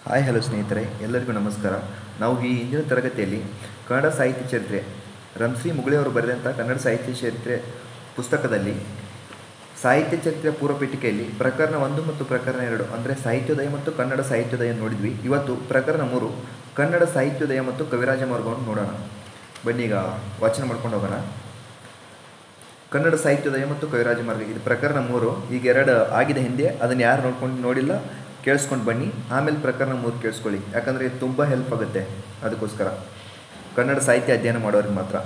Hi hello ಸ್ನೇಹಿತರೆ, ಎಲ್ಲರಿಗೂ ನಮಸ್ಕಾರ. ನಾವು ಈ ಹಿಂದಿನ ತರಗತಿಯಲ್ಲಿ ಕನ್ನಡ ಸಾಹಿತ್ಯ ಚರಿತ್ರೆ ರಂಶ್ರೀ ಮುಗುಳಿಯವರು ಬರೆದಂಥ ಕನ್ನಡ ಸಾಹಿತ್ಯ ಚರಿತ್ರೆ ಪುಸ್ತಕದಲ್ಲಿ ಸಾಹಿತ್ಯ ಚರಿತ್ರೆ ಪೂರ್ವ ಪೀಠಿಕೆಯಲ್ಲಿ ಪ್ರಕರಣ 1 ಮತ್ತು ಪ್ರಕರಣ 2 ಅಂದರೆ ಸಾಹಿತ್ಯೋದಯ ಮತ್ತು ಕನ್ನಡ ಸಾಹಿತ್ಯೋದಯ ನೋಡಿದ್ವಿ. ಇವತ್ತು ಪ್ರಕರಣ 3 ಕನ್ನಡ ಸಾಹಿತ್ಯೋದಯ ಮತ್ತು ಕವಿರಾಜ ಮಾರ್ಗವನ್ನು ನೋಡೋಣ. ಬನ್ನಿ ಈಗ ವಾಚನ ಮಾಡ್ಕೊಂಡು ಹೋಗೋಣ. ಕನ್ನಡ ಸಾಹಿತ್ಯೋದಯ ಮತ್ತು ಕವಿರಾಜ ಮಾರ್ಗ, ಇದು ಪ್ರಕರಣ 3. ಈಗ 2 ಆಗಿದೆ ಹಿಂದೆ, ಅದನ್ನು ಯಾರು ನೋಡಿಲ್ಲ ಕೇಳಿಸ್ಕೊಂಡು ಬನ್ನಿ. ಆಮೇಲೆ ಪ್ರಕರಣ 3 ಕೇಳಿಸ್ಕೊಳ್ಳಿ, ಯಾಕಂದರೆ ಇದು ತುಂಬ ಹೆಲ್ಪ್ ಆಗುತ್ತೆ. ಅದಕ್ಕೋಸ್ಕರ ಕನ್ನಡ ಸಾಹಿತ್ಯ ಅಧ್ಯಯನ ಮಾಡೋರಿಗೆ ಮಾತ್ರ.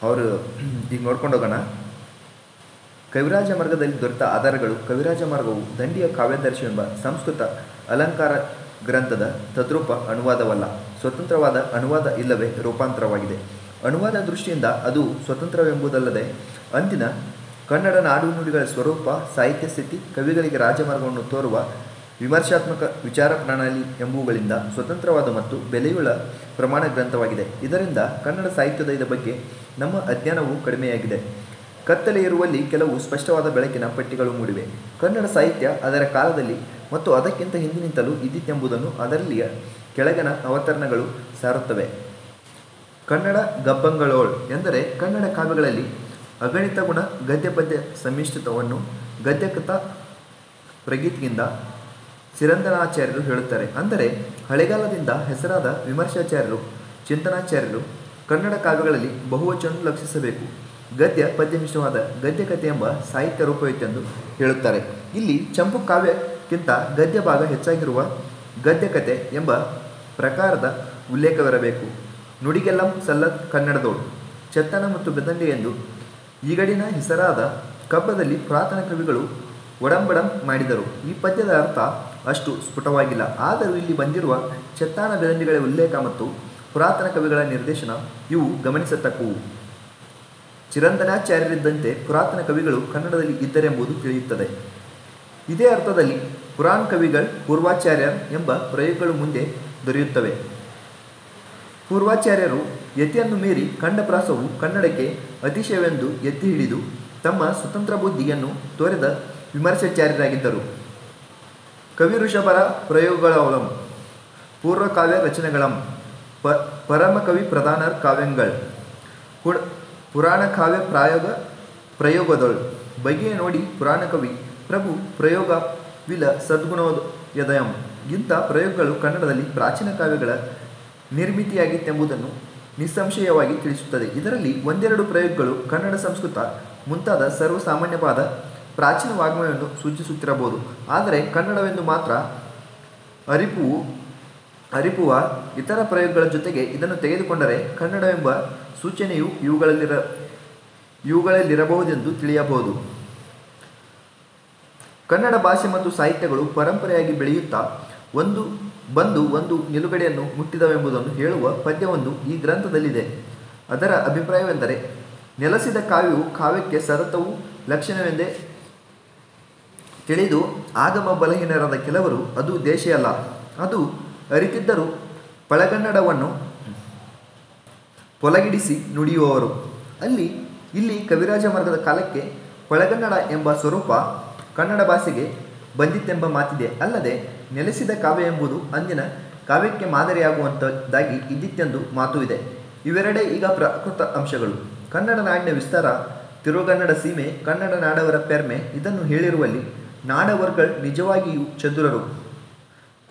ಅವರು ಈಗ ನೋಡ್ಕೊಂಡು ಹೋಗೋಣ. ಕವಿರಾಜ ಮಾರ್ಗದಲ್ಲಿ ದೊರೆತ ಆಧಾರಗಳು. ಕವಿರಾಜ ಮಾರ್ಗವು ದಂಡಿಯ ಕಾವ್ಯದರ್ಶಿ ಎಂಬ ಸಂಸ್ಕೃತ ಅಲಂಕಾರ ಗ್ರಂಥದ ತದ್ರೂಪ ಅನುವಾದವಲ್ಲ, ಸ್ವತಂತ್ರವಾದ ಅನುವಾದ ಇಲ್ಲವೇ ರೂಪಾಂತರವಾಗಿದೆ. ಅನುವಾದ ದೃಷ್ಟಿಯಿಂದ ಅದು ಸ್ವತಂತ್ರವೆಂಬುದಲ್ಲದೆ ಅಂದಿನ ಕನ್ನಡ ನಾಡು ನುಡಿಗಳ ಸ್ವರೂಪ, ಸಾಹಿತ್ಯ ಸ್ಥಿತಿ, ಕವಿಗಳಿಗೆ ರಾಜಮಾರ್ಗವನ್ನು ತೋರುವ ವಿಮರ್ಶಾತ್ಮಕ ವಿಚಾರ ಪ್ರಣಾಳಿ ಎಂಬುವುಗಳಿಂದ ಸ್ವತಂತ್ರವಾದ ಮತ್ತು ಬೆಲೆಯುಳ್ಳ ಪ್ರಮಾಣ ಗ್ರಂಥವಾಗಿದೆ. ಇದರಿಂದ ಕನ್ನಡ ಸಾಹಿತ್ಯೋದಯದ ಬಗ್ಗೆ ನಮ್ಮ ಅಜ್ಞಾನವು ಕಡಿಮೆಯಾಗಿದೆ. ಕತ್ತಲೆ ಇರುವಲ್ಲಿ ಕೆಲವು ಸ್ಪಷ್ಟವಾದ ಬೆಳಕಿನ ಪಟ್ಟಿಗಳು ಮೂಡಿವೆ. ಕನ್ನಡ ಸಾಹಿತ್ಯ ಅದರ ಕಾಲದಲ್ಲಿ ಮತ್ತು ಅದಕ್ಕಿಂತ ಹಿಂದಿನಿಂದಲೂ ಇದ್ದಿತೆಂಬುದನ್ನು ಅದರಲ್ಲಿಯ ಕೆಳಗಿನ ಅವತರಣಗಳು ಸಾರುತ್ತವೆ. ಕನ್ನಡ ಗಬ್ಬಂಗಳೋಳ್ ಎಂದರೆ ಕನ್ನಡ ಕಾವ್ಯಗಳಲ್ಲಿ ಅಗಣಿತ ಗುಣ ಗದ್ಯ ಪದ್ಯ ಸಮ್ಮಿಶ್ರಿತವನ್ನು ಗದ್ಯಕಥಾ ಪ್ರಗೀತಿಯಿಂದ ಸಿರಂದನಾಚಾರ್ಯರು ಹೇಳುತ್ತಾರೆ. ಅಂದರೆ ಹಳೆಗಾಲದಿಂದ ಹೆಸರಾದ ವಿಮರ್ಶಾಚಾರ್ಯರು, ಚಿಂತನಾಚಾರ್ಯರು ಕನ್ನಡ ಕಾವ್ಯಗಳಲ್ಲಿ ಬಹುವಚನವನ್ನು ಲಕ್ಷಿಸಬೇಕು. ಗದ್ಯ ಪದ್ಯ ಮಿಶ್ರವಾದ ಗದ್ಯಕಥೆ ಎಂಬ ಸಾಹಿತ್ಯ ರೂಪವಿತ್ತೆಂದು ಹೇಳುತ್ತಾರೆ. ಇಲ್ಲಿ ಚಂಪು ಕಾವ್ಯಕ್ಕಿಂತ ಗದ್ಯ ಭಾಗ ಹೆಚ್ಚಾಗಿರುವ ಗದ್ಯಕಥೆ ಎಂಬ ಪ್ರಕಾರದ ಉಲ್ಲೇಖವಿರಬೇಕು. ನುಡಿಗೆಲ್ಲಂ ಸಲ್ಲದ್ ಕನ್ನಡದೋಳು, ಚೆತ್ತನ ಮತ್ತು ಬೆದಂಡೆ ಎಂದು ಈಗಡಿನ ಹೆಸರಾದ ಕಬ್ಬದಲ್ಲಿ ಪುರಾತನ ಕವಿಗಳು ಒಡಂಬಡಂ ಮಾಡಿದರು. ಈ ಪದ್ಯದ ಅರ್ಥ ಅಷ್ಟು ಸ್ಫುಟವಾಗಿಲ್ಲ. ಆದರೂ ಇಲ್ಲಿ ಬಂದಿರುವ ಚೆತ್ತಾನ ಬೆದಂಡಿಗಳ ಉಲ್ಲೇಖ ಮತ್ತು ಪುರಾತನ ಕವಿಗಳ ನಿರ್ದೇಶನ ಇವು ಗಮನಿಸತಕ್ಕವು. ಚಿರಂದನಾಚಾರ್ಯರಿದ್ದಂತೆ ಪುರಾತನ ಕವಿಗಳು ಕನ್ನಡದಲ್ಲಿ ಇದ್ದರೆಂಬುದು ತಿಳಿಯುತ್ತದೆ. ಇದೇ ಅರ್ಥದಲ್ಲಿ ಪುರಾಣ ಕವಿಗಳು ಪೂರ್ವಾಚಾರ್ಯರ್ ಎಂಬ ಪ್ರಯೋಗಗಳು ಮುಂದೆ ದೊರೆಯುತ್ತವೆ. ಪೂರ್ವಾಚಾರ್ಯರು ಯತಿಯನ್ನು ಮೀರಿ ಖಂಡಪ್ರಾಸವು ಕನ್ನಡಕ್ಕೆ ಅತಿಶಯವೆಂದು ಎತ್ತಿ ಹಿಡಿದು ತಮ್ಮ ಸ್ವತಂತ್ರ ಬುದ್ಧಿಯನ್ನು ತೋರಿದ ವಿಮರ್ಶಾಚಾರ್ಯರಾಗಿದ್ದರು. ಕವಿ ಋಷಭರ ಪ್ರಯೋಗಗಳಂ ಪೂರ್ವಕಾವ್ಯ ರಚನೆಗಳಂ ಪರಮ ಕವಿ ಪ್ರಧಾನರ್ ಕಾವ್ಯಂಗಳ್ ಪುರಾಣ ಕಾವ್ಯ ಪ್ರಯೋಗದೊಳ್ ಬಗೆಯ ನೋಡಿ ಪುರಾಣ ಕವಿ ಪ್ರಭು ಪ್ರಯೋಗ ವಿಲ ಸದ್ಗುಣೋದಯಂ. ಇಂಥ ಪ್ರಯೋಗಗಳು ಕನ್ನಡದಲ್ಲಿ ಪ್ರಾಚೀನ ಕಾವ್ಯಗಳ ನಿರ್ಮಿತಿಯಾಗಿತ್ತೆಂಬುದನ್ನು ನಿಸ್ಸಂಶಯವಾಗಿ ತಿಳಿಸುತ್ತದೆ. ಇದರಲ್ಲಿ ಒಂದೆರಡು ಪ್ರಯೋಗಗಳು ಕನ್ನಡ, ಸಂಸ್ಕೃತ ಮುಂತಾದ ಸರ್ವಸಾಮಾನ್ಯವಾದ ಪ್ರಾಚೀನ ವಾಗ್ಮಯವನ್ನು ಸೂಚಿಸುತ್ತಿರಬಹುದು. ಆದರೆ ಕನ್ನಡವೆಂದು ಮಾತ್ರ ಅರಿಪುವ ಇತರ ಪ್ರಯೋಗಗಳ ಜೊತೆಗೆ ಇದನ್ನು ತೆಗೆದುಕೊಂಡರೆ ಕನ್ನಡವೆಂಬ ಸೂಚನೆಯು ಇವುಗಳಲ್ಲಿರಬಹುದೆಂದು ತಿಳಿಯಬಹುದು. ಕನ್ನಡ ಭಾಷೆ ಮತ್ತು ಸಾಹಿತ್ಯಗಳು ಪರಂಪರೆಯಾಗಿ ಬೆಳೆಯುತ್ತಾ ಒಂದು ನಿಲುಗಡೆಯನ್ನು ಮುಟ್ಟಿದವೆಂಬುದನ್ನು ಹೇಳುವ ಪದ್ಯವೊಂದು ಈ ಗ್ರಂಥದಲ್ಲಿದೆ. ಅದರ ಅಭಿಪ್ರಾಯವೆಂದರೆ, ನೆಲೆಸಿದ ಕಾವ್ಯವು ಕಾವ್ಯಕ್ಕೆ ಸತತವೂ ಲಕ್ಷಣವೆಂದೇ ತಿಳಿದು ಆಗಮ ಬಲಹೀನರಾದ ಕೆಲವರು ಅದು ದೇಶಿಯಲ್ಲ, ಅದು ಅರಿತಿದ್ದರೂ ಪಳಗನ್ನಡವನ್ನು ಪೊಲಗಿಡಿಸಿ ನುಡಿಯುವವರು. ಇಲ್ಲಿ ಕವಿರಾಜ ಮಾರ್ಗದ ಕಾಲಕ್ಕೆ ಪಳಗನ್ನಡ ಎಂಬ ಸ್ವರೂಪ ಕನ್ನಡ ಭಾಷೆಗೆ ಬಂದಿತ್ತೆಂಬ ಮಾತಿದೆ. ಅಲ್ಲದೆ ನೆಲೆಸಿದ ಕಾವ್ಯ ಎಂಬುದು ಅಂದಿನ ಕಾವ್ಯಕ್ಕೆ ಮಾದರಿಯಾಗುವಂಥದ್ದಾಗಿ ಇದ್ದಿತ್ತೆಂದು ಮಾತು ಇದೆ. ಇವೆರಡೇ ಈಗ ಪ್ರಾಕೃತ ಅಂಶಗಳು. ಕನ್ನಡ ನಾಡಿನ ವಿಸ್ತಾರ, ತಿರುಗನ್ನಡ ಸೀಮೆ, ಕನ್ನಡ ನಾಡವರ ಪೆರ್ಮೆ ಇದನ್ನು ಹೇಳಿರುವಲ್ಲಿ ನಾಡವರ್ಗಳು ನಿಜವಾಗಿಯೂ ಚತುರರು,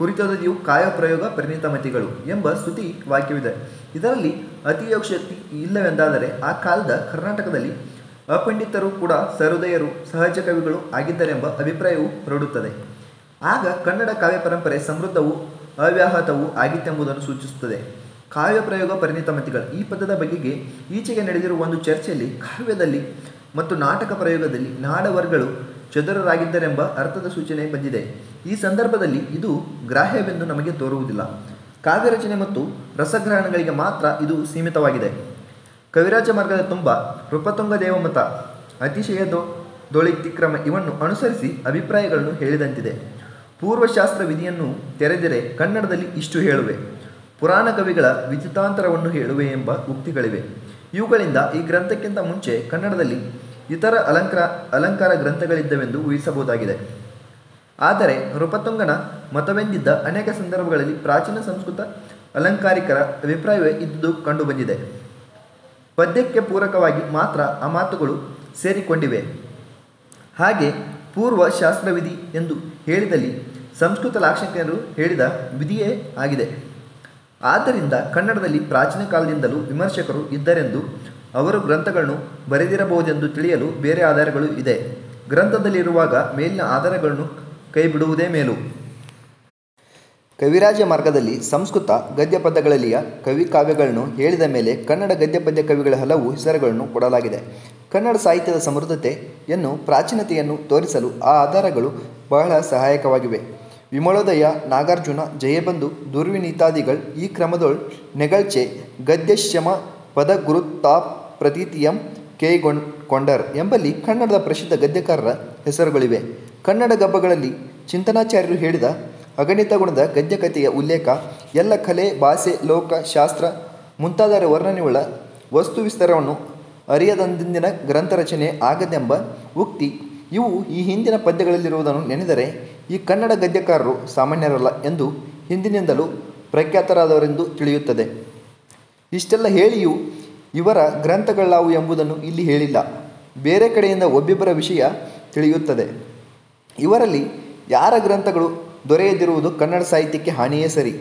ಕುರಿತದೆಯೂ ಕಾವ್ಯಪ್ರಯೋಗ ಪರಿಣಿತಮತಿಗಳು ಎಂಬ ಸ್ತುತಿ ವಾಕ್ಯವಿದೆ. ಇದರಲ್ಲಿ ಅತಿಯೋಕ್ತಿ ಇಲ್ಲವೆಂದಾದರೆ ಆ ಕಾಲದ ಕರ್ನಾಟಕದಲ್ಲಿ ಅಪಂಡಿತರು ಕೂಡ ಸಹೃದಯರು, ಸಹಜ ಕವಿಗಳು ಆಗಿದ್ದರೆಂಬ ಅಭಿಪ್ರಾಯವು ಹೊರಡುತ್ತದೆ. ಆಗ ಕನ್ನಡ ಕಾವ್ಯ ಪರಂಪರೆ ಸಮೃದ್ಧವೂ ಅವ್ಯಾಹತವೂ ಆಗಿತ್ತೆಂಬುದನ್ನು ಸೂಚಿಸುತ್ತದೆ. ಕಾವ್ಯ ಪ್ರಯೋಗ ಪರಿಣಿತಮತಿಗಳು ಈ ಪದದ ಬಗೆಗೆ ಈಚೆಗೆ ನಡೆದಿರುವ ಒಂದು ಚರ್ಚೆಯಲ್ಲಿ ಕಾವ್ಯದಲ್ಲಿ ಮತ್ತು ನಾಟಕ ಪ್ರಯೋಗದಲ್ಲಿ ನಾಡವರ್ಗಳು ಚದುರರಾಗಿದ್ದರೆಂಬ ಅರ್ಥದ ಸೂಚನೆ ಬಂದಿದೆ. ಈ ಸಂದರ್ಭದಲ್ಲಿ ಇದು ಗ್ರಾಹ್ಯವೆಂದು ನಮಗೆ ತೋರುವುದಿಲ್ಲ. ಕಾವ್ಯ ರಚನೆ ಮತ್ತು ರಸಗ್ರಹಣಗಳಿಗೆ ಮಾತ್ರ ಇದು ಸೀಮಿತವಾಗಿದೆ. ಕವಿರಾಜ ಮಾರ್ಗದ ತುಂಬ ನೃಪತುಂಗ ದೇವಮತ, ಅತಿಶಯ ದೊಳಿತಿಕ್ರಮ ಇವನ್ನು ಅನುಸರಿಸಿ ಅಭಿಪ್ರಾಯಗಳನ್ನು ಹೇಳಿದಂತಿದೆ. ಪೂರ್ವಶಾಸ್ತ್ರ ವಿಧಿಯನ್ನು ತೆರೆದರೆ ಕನ್ನಡದಲ್ಲಿ ಇಷ್ಟು ಹೇಳುವೆ, ಪುರಾಣ ಕವಿಗಳ ವಿಚಿತಾಂತರವನ್ನು ಹೇಳುವೆ ಎಂಬ ಉಕ್ತಿಗಳಿವೆ. ಇವುಗಳಿಂದ ಈ ಗ್ರಂಥಕ್ಕಿಂತ ಮುಂಚೆ ಕನ್ನಡದಲ್ಲಿ ಇತರ ಅಲಂಕಾರ ಗ್ರಂಥಗಳಿದ್ದವೆಂದು ಊಹಿಸಬಹುದಾಗಿದೆ. ಆದರೆ ನೃಪತುಂಗನ ಮತವೆಂದಿದ್ದ ಅನೇಕ ಸಂದರ್ಭಗಳಲ್ಲಿ ಪ್ರಾಚೀನ ಸಂಸ್ಕೃತ ಅಲಂಕಾರಿಕರ ಅಭಿಪ್ರಾಯವೇ ಇದ್ದುದು ಕಂಡುಬಂದಿದೆ. ಪದ್ಯಕ್ಕೆ ಪೂರಕವಾಗಿ ಮಾತ್ರ ಆ ಮಾತುಗಳು ಸೇರಿಕೊಂಡಿವೆ. ಹಾಗೆ ಪೂರ್ವ ಶಾಸ್ತ್ರವಿಧಿ ಎಂದು ಹೇಳಿದಲ್ಲಿ ಸಂಸ್ಕೃತ ಲಾಕ್ಷಣಿಕರು ಹೇಳಿದ ವಿಧಿಯೇ ಆಗಿದೆ. ಆದ್ದರಿಂದ ಕನ್ನಡದಲ್ಲಿ ಪ್ರಾಚೀನ ಕಾಲದಿಂದಲೂ ವಿಮರ್ಶಕರು ಇದ್ದರೆಂದು ಅವರು ಗ್ರಂಥಗಳನ್ನು ಬರೆದಿರಬಹುದೆಂದು ತಿಳಿಯಲು ಬೇರೆ ಆಧಾರಗಳು ಇದೆ. ಗ್ರಂಥದಲ್ಲಿರುವಾಗ ಮೇಲಿನ ಆಧಾರಗಳನ್ನು ಕೈಬಿಡುವುದೇ ಮೇಲು. ಕವಿರಾಜ ಮಾರ್ಗದಲ್ಲಿ ಸಂಸ್ಕೃತ ಗದ್ಯ ಪದ್ಯಗಳಲ್ಲಿಯ ಕವಿ ಕಾವ್ಯಗಳನ್ನು ಹೇಳಿದ ಮೇಲೆ ಕನ್ನಡ ಗದ್ಯ ಪದ್ಯ ಕವಿಗಳ ಹಲವು ಹೆಸರುಗಳನ್ನು ಕೊಡಲಾಗಿದೆ. ಕನ್ನಡ ಸಾಹಿತ್ಯದ ಸಮೃದ್ಧತೆಯನ್ನು ಪ್ರಾಚೀನತೆಯನ್ನು ತೋರಿಸಲು ಆ ಆಧಾರಗಳು ಬಹಳ ಸಹಾಯಕವಾಗಿವೆ. ವಿಮಲೋದಯ, ನಾಗಾರ್ಜುನ, ಜಯಬಂಧು, ದುರ್ವಿನೀತಾದಿಗಳು ಈ ಕ್ರಮದೊಳ್ ನೆಗಳ್ಚೆ, ಗದ್ಯಶ್ಯಮ, ಪದ ಗುರುತಾ ಪ್ರತೀತಿಯಂ ಕೊಂಡರ್ ಎಂಬಲ್ಲಿ ಕನ್ನಡದ ಪ್ರಸಿದ್ಧ ಗದ್ಯಕಾರರ ಹೆಸರುಗಳಿವೆ. ಕನ್ನಡ ಗಬ್ಬಗಳಲ್ಲಿ ಚಿಂತನಾಚಾರ್ಯರು ಹೇಳಿದ ಅಗಣಿತ ಗುಣದ ಗದ್ಯಕಥೆಯ ಉಲ್ಲೇಖ, ಎಲ್ಲ ಕಲೆ, ಭಾಷೆ, ಲೋಕ, ಶಾಸ್ತ್ರ ಮುಂತಾದರ ವರ್ಣನೆಯುಳ್ಳ ವಸ್ತು ವಿಸ್ತಾರವನ್ನು ಅರಿಯದಂದಿನ ಗ್ರಂಥ ರಚನೆ ಆಗದೆಂಬ ಉಕ್ತಿ ಇವು ಈ ಹಿಂದಿನ ಪದ್ಯಗಳಲ್ಲಿರುವುದನ್ನು ನೆನೆದರೆ ಈ ಕನ್ನಡ ಗದ್ಯಕಾರರು ಸಾಮಾನ್ಯರಲ್ಲ ಎಂದು ಹಿಂದಿನಿಂದಲೂ ಪ್ರಖ್ಯಾತರಾದವರೆಂದು ತಿಳಿಯುತ್ತದೆ. ಇಷ್ಟೆಲ್ಲ ಹೇಳಿಯೂ ಇವರ ಗ್ರಂಥಗಳಾವು ಎಂಬುದನ್ನು ಇಲ್ಲಿ ಹೇಳಿಲ್ಲ. ಬೇರೆ ಕಡೆಯಿಂದ ಒಬ್ಬಿಬ್ಬರ ವಿಷಯ ತಿಳಿಯುತ್ತದೆ. ಇವರಲ್ಲಿ ಯಾರ ಗ್ರಂಥಗಳು ದೊರೆಯದಿರುವುದು ಕನ್ನಡ ಸಾಹಿತ್ಯಕ್ಕೆ ಹಾನಿಯೇ ಸರಿ.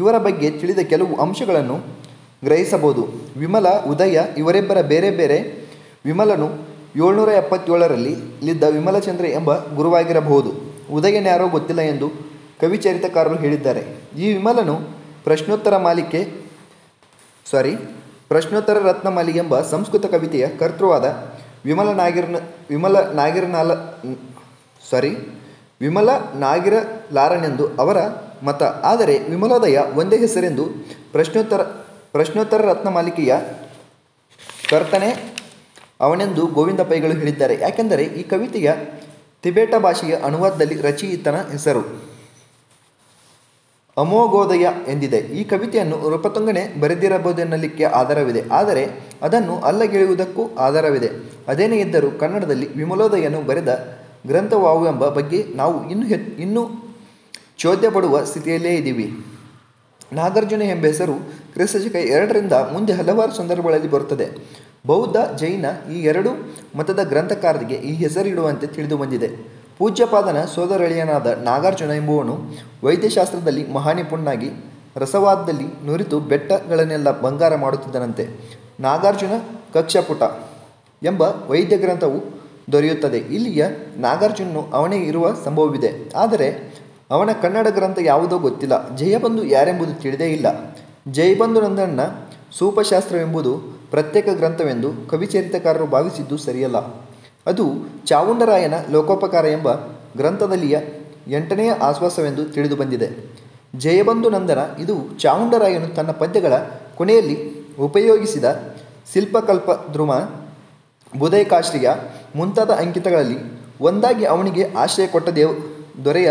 ಇವರ ಬಗ್ಗೆ ತಿಳಿದ ಕೆಲವು ಅಂಶಗಳನ್ನು ಗ್ರಹಿಸಬಹುದು. ವಿಮಲ, ಉದಯ ಇವರಿಬ್ಬರ ಬೇರೆ ಬೇರೆ. ವಿಮಲನು 777ರಲ್ಲಿ ಇದ್ದ ವಿಮಲಚಂದ್ರ ಎಂಬ ಗುರುವಾಗಿರಬಹುದು. ಉದಯನ್ಯಾರೋ ಗೊತ್ತಿಲ್ಲ ಎಂದು ಕವಿಚರಿತಕಾರರು ಹೇಳಿದ್ದಾರೆ. ಈ ವಿಮಲನು ಪ್ರಶ್ನೋತ್ತರ ರತ್ನಮಾಲಿ ಎಂಬ ಸಂಸ್ಕೃತ ಕವಿತೆಯ ಕರ್ತೃವಾದ ವಿಮಲ ನಾಗಿರಲಾರನೆಂದು ಅವರ ಮತ. ಆದರೆ ವಿಮಲೋದಯ ಒಂದೇ ಹೆಸರೆಂದು ಪ್ರಶ್ನೋತ್ತರ ರತ್ನಮಾಲಿಕೆಯ ಕರ್ತನೆ ಅವನೆಂದು ಗೋವಿಂದ ಪೈಗಳು ಹೇಳಿದ್ದಾರೆ. ಯಾಕೆಂದರೆ ಈ ಕವಿತೆಯ ತಿಬೇಟ ಭಾಷೆಯ ಅನುವಾದದಲ್ಲಿ ರಚಯಿತನ ಹೆಸರು ಅಮೋಘೋದಯ ಎಂದಿದೆ. ಈ ಕವಿತೆಯನ್ನು ನೃಪತುಂಗನೇ ಬರೆದಿರಬಹುದೆನ್ನಲಿಕ್ಕೆ ಆಧಾರವಿದೆ. ಆದರೆ ಅದನ್ನು ಅಲ್ಲಗೆಳೆಯುವುದಕ್ಕೂ ಆಧಾರವಿದೆ. ಅದೇನೇ ಇದ್ದರೂ ಕನ್ನಡದಲ್ಲಿ ವಿಮಲೋದಯನು ಬರೆದ ಗ್ರಂಥವಾವು ಎಂಬ ಬಗ್ಗೆ ನಾವು ಇನ್ನೂ ಚೋದ್ಯ ಪಡುವ ಸ್ಥಿತಿಯಲ್ಲೇ ಇದ್ದೀವಿ. ನಾಗಾರ್ಜುನ ಎಂಬ ಹೆಸರು ಕ್ರಿಸ್ತಶಕ 2ರಿಂದ ಮುಂದೆ ಹಲವಾರು ಸಂದರ್ಭಗಳಲ್ಲಿ ಬರುತ್ತದೆ. ಬೌದ್ಧ, ಜೈನ ಈ ಎರಡೂ ಮತದ ಗ್ರಂಥಕಾರರಿಗೆ ಈ ಹೆಸರಿಡುವಂತೆ ತಿಳಿದು ಬಂದಿದೆ. ಪೂಜ್ಯಪಾದನ ಸೋದರಳಿಯನಾದ ನಾಗಾರ್ಜುನ ಎಂಬುವನು ವೈದ್ಯಶಾಸ್ತ್ರದಲ್ಲಿ ಮಹಾನಿಪುಣನಾಗಿ ರಸವಾದದಲ್ಲಿ ನುರಿತು ಬೆಟ್ಟಗಳನ್ನೆಲ್ಲ ಬಂಗಾರ ಮಾಡುತ್ತಿದ್ದನಂತೆ. ನಾಗಾರ್ಜುನ ಕಕ್ಷಪುಟ ಎಂಬ ವೈದ್ಯ ಗ್ರಂಥವು ದೊರೆಯುತ್ತದೆ. ಇಲ್ಲಿಯ ನಾಗಾರ್ಜುನನು ಅವನೇ ಇರುವ ಸಂಭವವಿದೆ. ಆದರೆ ಅವನ ಕನ್ನಡ ಗ್ರಂಥ ಯಾವುದೋ ಗೊತ್ತಿಲ್ಲ. ಜಯಬಂಧು ಯಾರೆಂಬುದು ತಿಳಿದೇ ಇಲ್ಲ. ಜಯಬಂಧುನಂದನ ಸೂಪಶಾಸ್ತ್ರವೆಂಬುದು ಪ್ರತ್ಯೇಕ ಗ್ರಂಥವೆಂದು ಕವಿಚರಿತಕಾರರು ಭಾವಿಸಿದ್ದು ಸರಿಯಲ್ಲ. ಅದು ಚಾವುಂಡರಾಯನ ಲೋಕೋಪಕಾರ ಎಂಬ ಗ್ರಂಥದಲ್ಲಿಯ 8ನೆಯ ಆಶ್ವಾಸವೆಂದು ತಿಳಿದು ಬಂದಿದೆ. ಜಯಬಂಧು ನಂದನ ಇದು ಚಾವುಂಡರಾಯನು ತನ್ನ ಪದ್ಯಗಳ ಕೊನೆಯಲ್ಲಿ ಉಪಯೋಗಿಸಿದ ಶಿಲ್ಪಕಲ್ಪ, ಧ್ರುವ, ಬುಧೈಕಾಶ್ರಿಯ ಮುಂತಾದ ಅಂಕಿತಗಳಲ್ಲಿ ಒಂದಾಗಿ ಅವನಿಗೆ ಆಶ್ರಯ ಕೊಟ್ಟ ದೊರೆಯ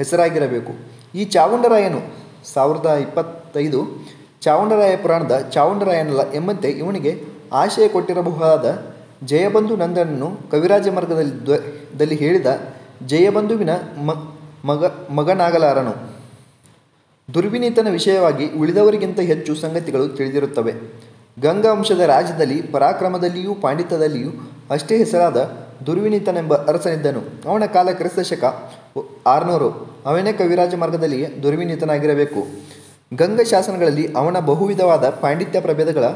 ಹೆಸರಾಗಿರಬೇಕು. ಈ ಚಾವುಂಡರಾಯನು 1025 ಚಾವುಂಡರಾಯ ಪುರಾಣದ ಚಾವುಂಡರಾಯನಲ್ಲ ಎಂಬಂತೆ ಇವನಿಗೆ ಆಶ್ರಯ ಕೊಟ್ಟಿರಬಹುದಾದ ಜಯಬಂಧು ನಂದನನ್ನು ಕವಿರಾಜ ಮಾರ್ಗದಲ್ಲಿ ಹೇಳಿದ ಜಯಬಂಧುವಿನ ಮಗನಾಗಲಾರನು. ದುರ್ವಿನೀತನ ವಿಷಯವಾಗಿ ಉಳಿದವರಿಗಿಂತ ಹೆಚ್ಚು ಸಂಗತಿಗಳು ತಿಳಿದಿರುತ್ತವೆ. ಗಂಗಾ ವಂಶದ ರಾಜ್ಯದಲ್ಲಿ ಪರಾಕ್ರಮದಲ್ಲಿಯೂ ಪಾಂಡಿತ್ಯದಲ್ಲಿಯೂ ಅಷ್ಟೇ ಹೆಸರಾದ ದುರ್ವಿನೀತನೆಂಬ ಅರಸನಿದ್ದನು. ಅವನ ಕಾಲ ಕ್ರಿಸ್ತಶಕ 600. ಅವನೇ ಕವಿರಾಜ ಮಾರ್ಗದಲ್ಲಿಯೇ ದುರ್ವಿನೀತನಾಗಿರಬೇಕು. ಗಂಗ ಶಾಸನಗಳಲ್ಲಿ ಅವನ ಬಹುವಿಧವಾದ ಪಾಂಡಿತ್ಯ ಪ್ರಭೇದಗಳ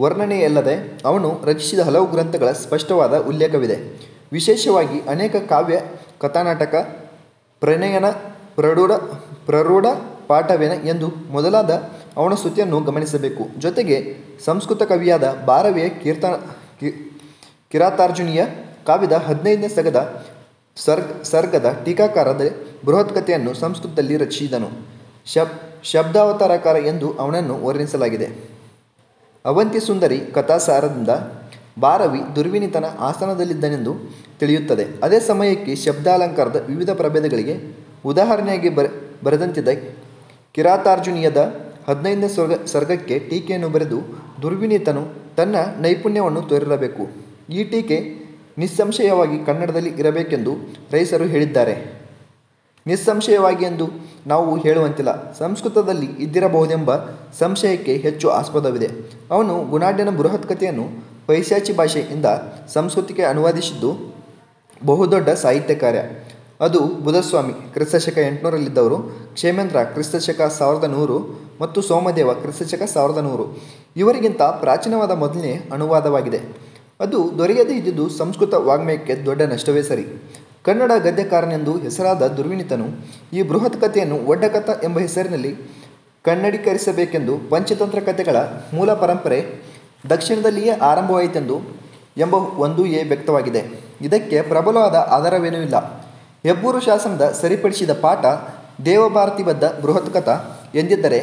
ವರ್ಣನೆಯಲ್ಲದೆ ಅವನು ರಚಿಸಿದ ಹಲವು ಗ್ರಂಥಗಳ ಸ್ಪಷ್ಟವಾದ ಉಲ್ಲೇಖವಿದೆ. ವಿಶೇಷವಾಗಿ ಅನೇಕ ಕಾವ್ಯ, ಕಥಾನಾಟಕ, ಪ್ರಣಯನ, ಪ್ರರೂಢ ಪಾಠವೇನ ಎಂದು ಮೊದಲಾದ ಅವನ ಸ್ತುತಿಯನ್ನು ಗಮನಿಸಬೇಕು. ಜೊತೆಗೆ ಸಂಸ್ಕೃತ ಕವಿಯಾದ ಭಾರವಿಯ ಕಿರಾತಾರ್ಜುನೀಯ ಕಾವ್ಯದ 15ನೇ ಸರ್ಗದ ಟೀಕಾಕಾರದ ಬೃಹತ್ ಕಥೆಯನ್ನು ಸಂಸ್ಕೃತದಲ್ಲಿ ರಚಿಸಿದನು. ಶಬ್ದಾವತಾರಕಾರ ಎಂದು ಅವನನ್ನು ವರ್ಣಿಸಲಾಗಿದೆ. ಅವಂತಿ ಸುಂದರಿ ಕಥಾಸಾರದಿಂದ ಭಾರವಿ ದುರ್ವಿನೀತನ ಆಸ್ಥಾನದಲ್ಲಿದ್ದನೆಂದು ತಿಳಿಯುತ್ತದೆ. ಅದೇ ಸಮಯಕ್ಕೆ ಶಬ್ದಾಲಂಕಾರದ ವಿವಿಧ ಪ್ರಭೇದಗಳಿಗೆ ಉದಾಹರಣೆಯಾಗಿ ಬರೆದಂತಿದ್ದ ಕಿರಾತಾರ್ಜುನೀಯದ 15ನೇ ಸರ್ಗಕ್ಕೆ ಟೀಕೆಯನ್ನು ಬರೆದು ದುರ್ವಿನೀತನು ತನ್ನ ನೈಪುಣ್ಯವನ್ನು ತೋರಿರಬೇಕು. ಈ ಟೀಕೆ ನಿಸ್ಸಂಶಯವಾಗಿ ಕನ್ನಡದಲ್ಲಿ ಇರಬೇಕೆಂದು ರೈಸರು ಹೇಳಿದ್ದಾರೆ. ನಿಸ್ಸಂಶಯವಾಗಿ ಎಂದು ನಾವು ಹೇಳುವಂತಿಲ್ಲ. ಸಂಸ್ಕೃತದಲ್ಲಿ ಇದ್ದಿರಬಹುದೆಂಬ ಸಂಶಯಕ್ಕೆ ಹೆಚ್ಚು ಆಸ್ಪದವಿದೆ. ಅವನು ಗುಣಾಢ್ಯನ ಬೃಹತ್ ಕಥೆಯನ್ನು ಪೈಶಾಚಿ ಭಾಷೆಯಿಂದ ಸಂಸ್ಕೃತಿಗೆ ಅನುವಾದಿಸಿದ್ದು ಬಹುದೊಡ್ಡ ಸಾಹಿತ್ಯ ಕಾರ್ಯ. ಅದು ಬುಧಸ್ವಾಮಿ ಕ್ರಿಸ್ತಶಕ 800ರಲ್ಲಿದ್ದವರು, ಕ್ಷೇಮೇಂದ್ರ ಕ್ರಿಸ್ತಶಕ 1100 ಮತ್ತು ಸೋಮದೇವ ಕ್ರಿಸ್ತಶಕ 1100 ಇವರಿಗಿಂತ ಪ್ರಾಚೀನವಾದ ಮೊದಲನೇ ಅನುವಾದವಾಗಿದೆ. ಅದು ದೊರೆಯದೇ ಇದ್ದುದು ಸಂಸ್ಕೃತ ವಾಗ್ಮಯಕ್ಕೆ ದೊಡ್ಡ ನಷ್ಟವೇ ಸರಿ. ಕನ್ನಡ ಗದ್ಯಕಾರನೆಂದು ಹೆಸರಾದ ದುರ್ವಿನೀತನು ಈ ಬೃಹತ್ ಕಥೆಯನ್ನು ಒಡ್ಡಕಥ ಎಂಬ ಹೆಸರಿನಲ್ಲಿ ಕನ್ನಡೀಕರಿಸಬೇಕೆಂದು ಪಂಚತಂತ್ರ ಕಥೆಗಳ ಮೂಲ ಪರಂಪರೆ ದಕ್ಷಿಣದಲ್ಲಿಯೇ ಆರಂಭವಾಯಿತೆಂದು ಎಂಬ ಒಂದು ವ್ಯಕ್ತವಾಗಿದೆ. ಇದಕ್ಕೆ ಪ್ರಬಲವಾದ ಆಧಾರವೇನೂ ಇಲ್ಲ. ಹೆಬ್ಬೂರು ಶಾಸನದ ಸರಿಪಡಿಸಿದ ಪಾಠ ದೇವಭಾರತಿಬದ್ಧ ಬೃಹತ್ ಕಥಾ ಎಂದಿದ್ದರೆ,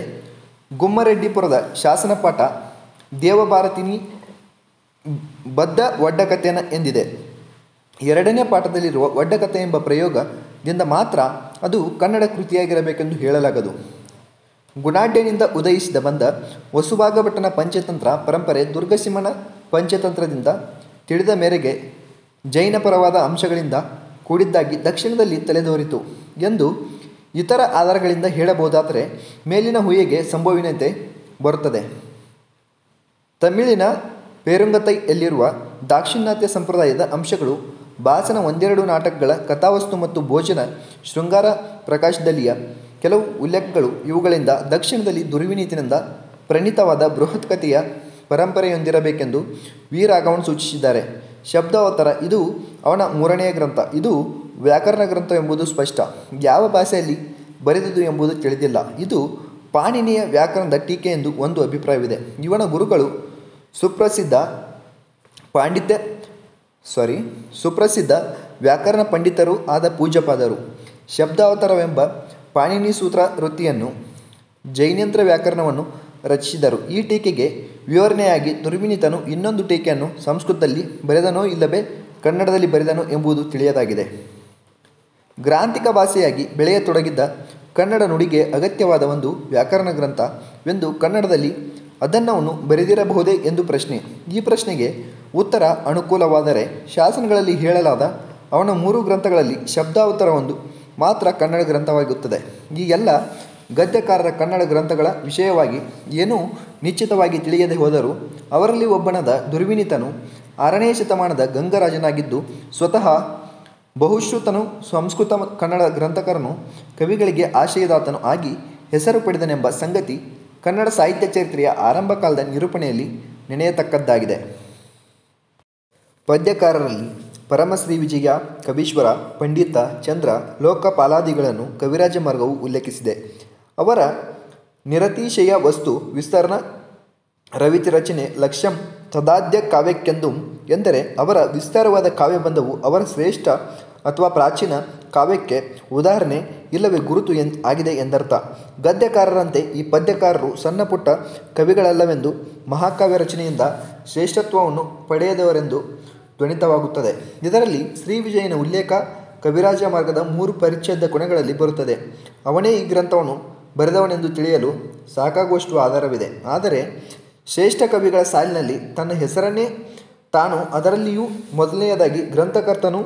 ಗುಮ್ಮರೆಡ್ಡಿಪುರದ ಶಾಸನ ಪಾಠ ದೇವಭಾರತಿನಿ ಬದ್ಧ ಒಡ್ಡಕಥೆನ ಎಂದಿದೆ. ಎರಡನೇ ಪಾಠದಲ್ಲಿರುವ ಒಡ್ಡಕಥೆ ಎಂಬ ಪ್ರಯೋಗದಿಂದ ಮಾತ್ರ ಅದು ಕನ್ನಡ ಕೃತಿಯಾಗಿರಬೇಕೆಂದು ಹೇಳಲಾಗದು. ಗುಣಾಢ್ಯನಿಂದ ಉದಯಿಸಿದ ಬಂದ ವಸುಭಾಗಭಟ್ಟನ ಪಂಚತಂತ್ರ ಪರಂಪರೆ ದುರ್ಗಸಿಂಹನ ಪಂಚತಂತ್ರದಿಂದ ತಿಳಿದ ಮೇರೆಗೆ ಜೈನಪರವಾದ ಅಂಶಗಳಿಂದ ಕೂಡಿದ್ದಾಗಿ ದಕ್ಷಿಣದಲ್ಲಿ ತಲೆದೋರಿತು ಎಂದು ಇತರ ಆಧಾರಗಳಿಂದ ಹೇಳಬಹುದಾದರೆ ಮೇಲಿನ ಊಹೆಗೆ ಸಂಭವನೀಯತೆ ಬರುತ್ತದೆ. ತಮಿಳಿನ ಪೇರುಂಗತೈಯಲ್ಲಿರುವ ದಾಕ್ಷಿಣಾತ್ಯ ಸಂಪ್ರದಾಯದ ಅಂಶಗಳು ಭಾಸನ ಒಂದೆರಡು ನಾಟಕಗಳ ಕಥಾವಸ್ತು ಮತ್ತು ಭೋಜನ ಶೃಂಗಾರ ಪ್ರಕಾಶದಲ್ಲಿಯ ಕೆಲವು ಉಲ್ಲೇಖಗಳು ಇವುಗಳಿಂದ ದಕ್ಷಿಣದಲ್ಲಿ ದುರ್ವಿನೀತಿನಿಂದ ಪ್ರಣೀತವಾದ ಬೃಹತ್ ಕಥೆಯ ಪರಂಪರೆಯೊಂದಿರಬೇಕೆಂದು ವಿ ರಾಘವನ್ ಸೂಚಿಸಿದ್ದಾರೆ. ಶಬ್ದಾವತಾರ ಇದು ಅವನ ಮೂರನೆಯ ಗ್ರಂಥ. ಇದು ವ್ಯಾಕರಣ ಗ್ರಂಥ ಎಂಬುದು ಸ್ಪಷ್ಟ. ಯಾವ ಭಾಷೆಯಲ್ಲಿ ಬರೆದುದು ಎಂಬುದು ತಿಳಿದಿಲ್ಲ. ಇದು ಪಾಣಿನಿಯ ವ್ಯಾಕರಣದ ಟೀಕೆ ಎಂದು ಒಂದು ಅಭಿಪ್ರಾಯವಿದೆ. ಇವನ ಗುರುಗಳು ಸುಪ್ರಸಿದ್ಧ ವ್ಯಾಕರಣ ಪಂಡಿತರೂ ಆದ ಪೂಜ್ಯಪಾದರು. ಶಬ್ದಾವತಾರವೆಂಬ ಪಾಣಿನಿ ಸೂತ್ರ ವೃತ್ತಿಯನ್ನು ಜೈನೇಂದ್ರ ವ್ಯಾಕರಣವನ್ನು ರಚಿಸಿದರು. ಈ ಟೀಕೆಗೆ ವಿವರಣೆಯಾಗಿ ದುರ್ವಿನೀತನು ಇನ್ನೊಂದು ಟೀಕೆಯನ್ನು ಸಂಸ್ಕೃತದಲ್ಲಿ ಬರೆದನೋ ಇಲ್ಲವೇ ಕನ್ನಡದಲ್ಲಿ ಬರೆದನೋ ಎಂಬುದು ತಿಳಿಯದಾಗಿದೆ. ಗ್ರಾಂಥಿಕ ಭಾಷೆಯಾಗಿ ಬೆಳೆಯತೊಡಗಿದ್ದ ಕನ್ನಡ ನುಡಿಗೆ ಅಗತ್ಯವಾದ ಒಂದು ವ್ಯಾಕರಣ ಗ್ರಂಥವೆಂದು ಕನ್ನಡದಲ್ಲಿ ಅದನ್ನವನು ಬರೆದಿರಬಹುದೇ ಎಂದು ಪ್ರಶ್ನೆ. ಈ ಪ್ರಶ್ನೆಗೆ ಉತ್ತರ ಅನುಕೂಲವಾದರೆ ಶಾಸನಗಳಲ್ಲಿ ಹೇಳಲಾದ ಅವನ 3 ಗ್ರಂಥಗಳಲ್ಲಿ ಶಬ್ದಾವತಾರವೊಂದು ಮಾತ್ರ ಕನ್ನಡ ಗ್ರಂಥವಾಗುತ್ತದೆ. ಈ ಎಲ್ಲ ಗದ್ಯಕಾರರ ಕನ್ನಡ ಗ್ರಂಥಗಳ ವಿಷಯವಾಗಿ ಏನೂ ನಿಶ್ಚಿತವಾಗಿ ತಿಳಿಯದೆ ಹೋದರೂ ಅವರಲ್ಲಿ ಒಬ್ಬನಾದ ದುರ್ವಿನೀತನು 6ನೇ ಶತಮಾನದ ಗಂಗರಾಜನಾಗಿದ್ದು ಸ್ವತಃ ಬಹುಶ್ರುತನು, ಸಂಸ್ಕೃತ ಕನ್ನಡ ಗ್ರಂಥಕಾರನು, ಕವಿಗಳಿಗೆ ಆಶಯದಾತನು ಆಗಿ ಹೆಸರು ಪಡೆದನೆಂಬ ಸಂಗತಿ ಕನ್ನಡ ಸಾಹಿತ್ಯ ಚರಿತ್ರೆಯ ಆರಂಭ ಕಾಲದ ನಿರೂಪಣೆಯಲ್ಲಿ ನೆನೆಯತಕ್ಕದ್ದಾಗಿದೆ. ಪದ್ಯಕಾರರಲ್ಲಿ ಪರಮಶ್ರೀ ವಿಜಯ, ಕವೀಶ್ವರ, ಪಂಡಿತ, ಚಂದ್ರ, ಲೋಕಪಾಲಾದಿಗಳನ್ನು ಕವಿರಾಜ ಮಾರ್ಗವು ಉಲ್ಲೇಖಿಸಿದೆ. ಅವರ ನಿರತಿಶಯ ವಸ್ತು ವಿಸ್ತರಣ ರವಿತಿ ರಚನೆ ಲಕ್ಷ್ಯಂ ತದಾದ್ಯ ಕಾವ್ಯಕ್ಕೆಂದು ಎಂದರೆ ಅವರ ವಿಸ್ತಾರವಾದ ಕಾವ್ಯಬಂಧವು ಅವರ ಶ್ರೇಷ್ಠ ಅಥವಾ ಪ್ರಾಚೀನ ಕಾವ್ಯಕ್ಕೆ ಉದಾಹರಣೆ ಇಲ್ಲವೇ ಗುರುತು ಆಗಿದೆ ಎಂದರ್ಥ. ಗದ್ಯಕಾರರಂತೆ ಈ ಪದ್ಯಕಾರರು ಸಣ್ಣ ಪುಟ್ಟ ಕವಿಗಳಲ್ಲವೆಂದು ಮಹಾಕಾವ್ಯ ರಚನೆಯಿಂದ ಶ್ರೇಷ್ಠತ್ವವನ್ನು ಪಡೆಯದವರೆಂದು ಧ್ವನಿತವಾಗುತ್ತದೆ. ಇದರಲ್ಲಿ ಶ್ರೀ ವಿಜಯನ ಉಲ್ಲೇಖ ಕವಿರಾಜ ಮಾರ್ಗದ 3 ಪರಿಚ್ಛೇದ ಕೊನೆಗಳಲ್ಲಿ ಬರುತ್ತದೆ. ಅವನೇ ಈ ಗ್ರಂಥವನ್ನು ಬರೆದವನೆಂದು ತಿಳಿಯಲು ಸಾಕಾಗುವಷ್ಟು ಆಧಾರವಿದೆ. ಆದರೆ ಶ್ರೇಷ್ಠ ಕವಿಗಳ ಸಾಲಿನಲ್ಲಿ ತನ್ನ ಹೆಸರನ್ನೇ ತಾನು ಅದರಲ್ಲಿಯೂ ಮೊದಲನೆಯದಾಗಿ ಗ್ರಂಥಕರ್ತನು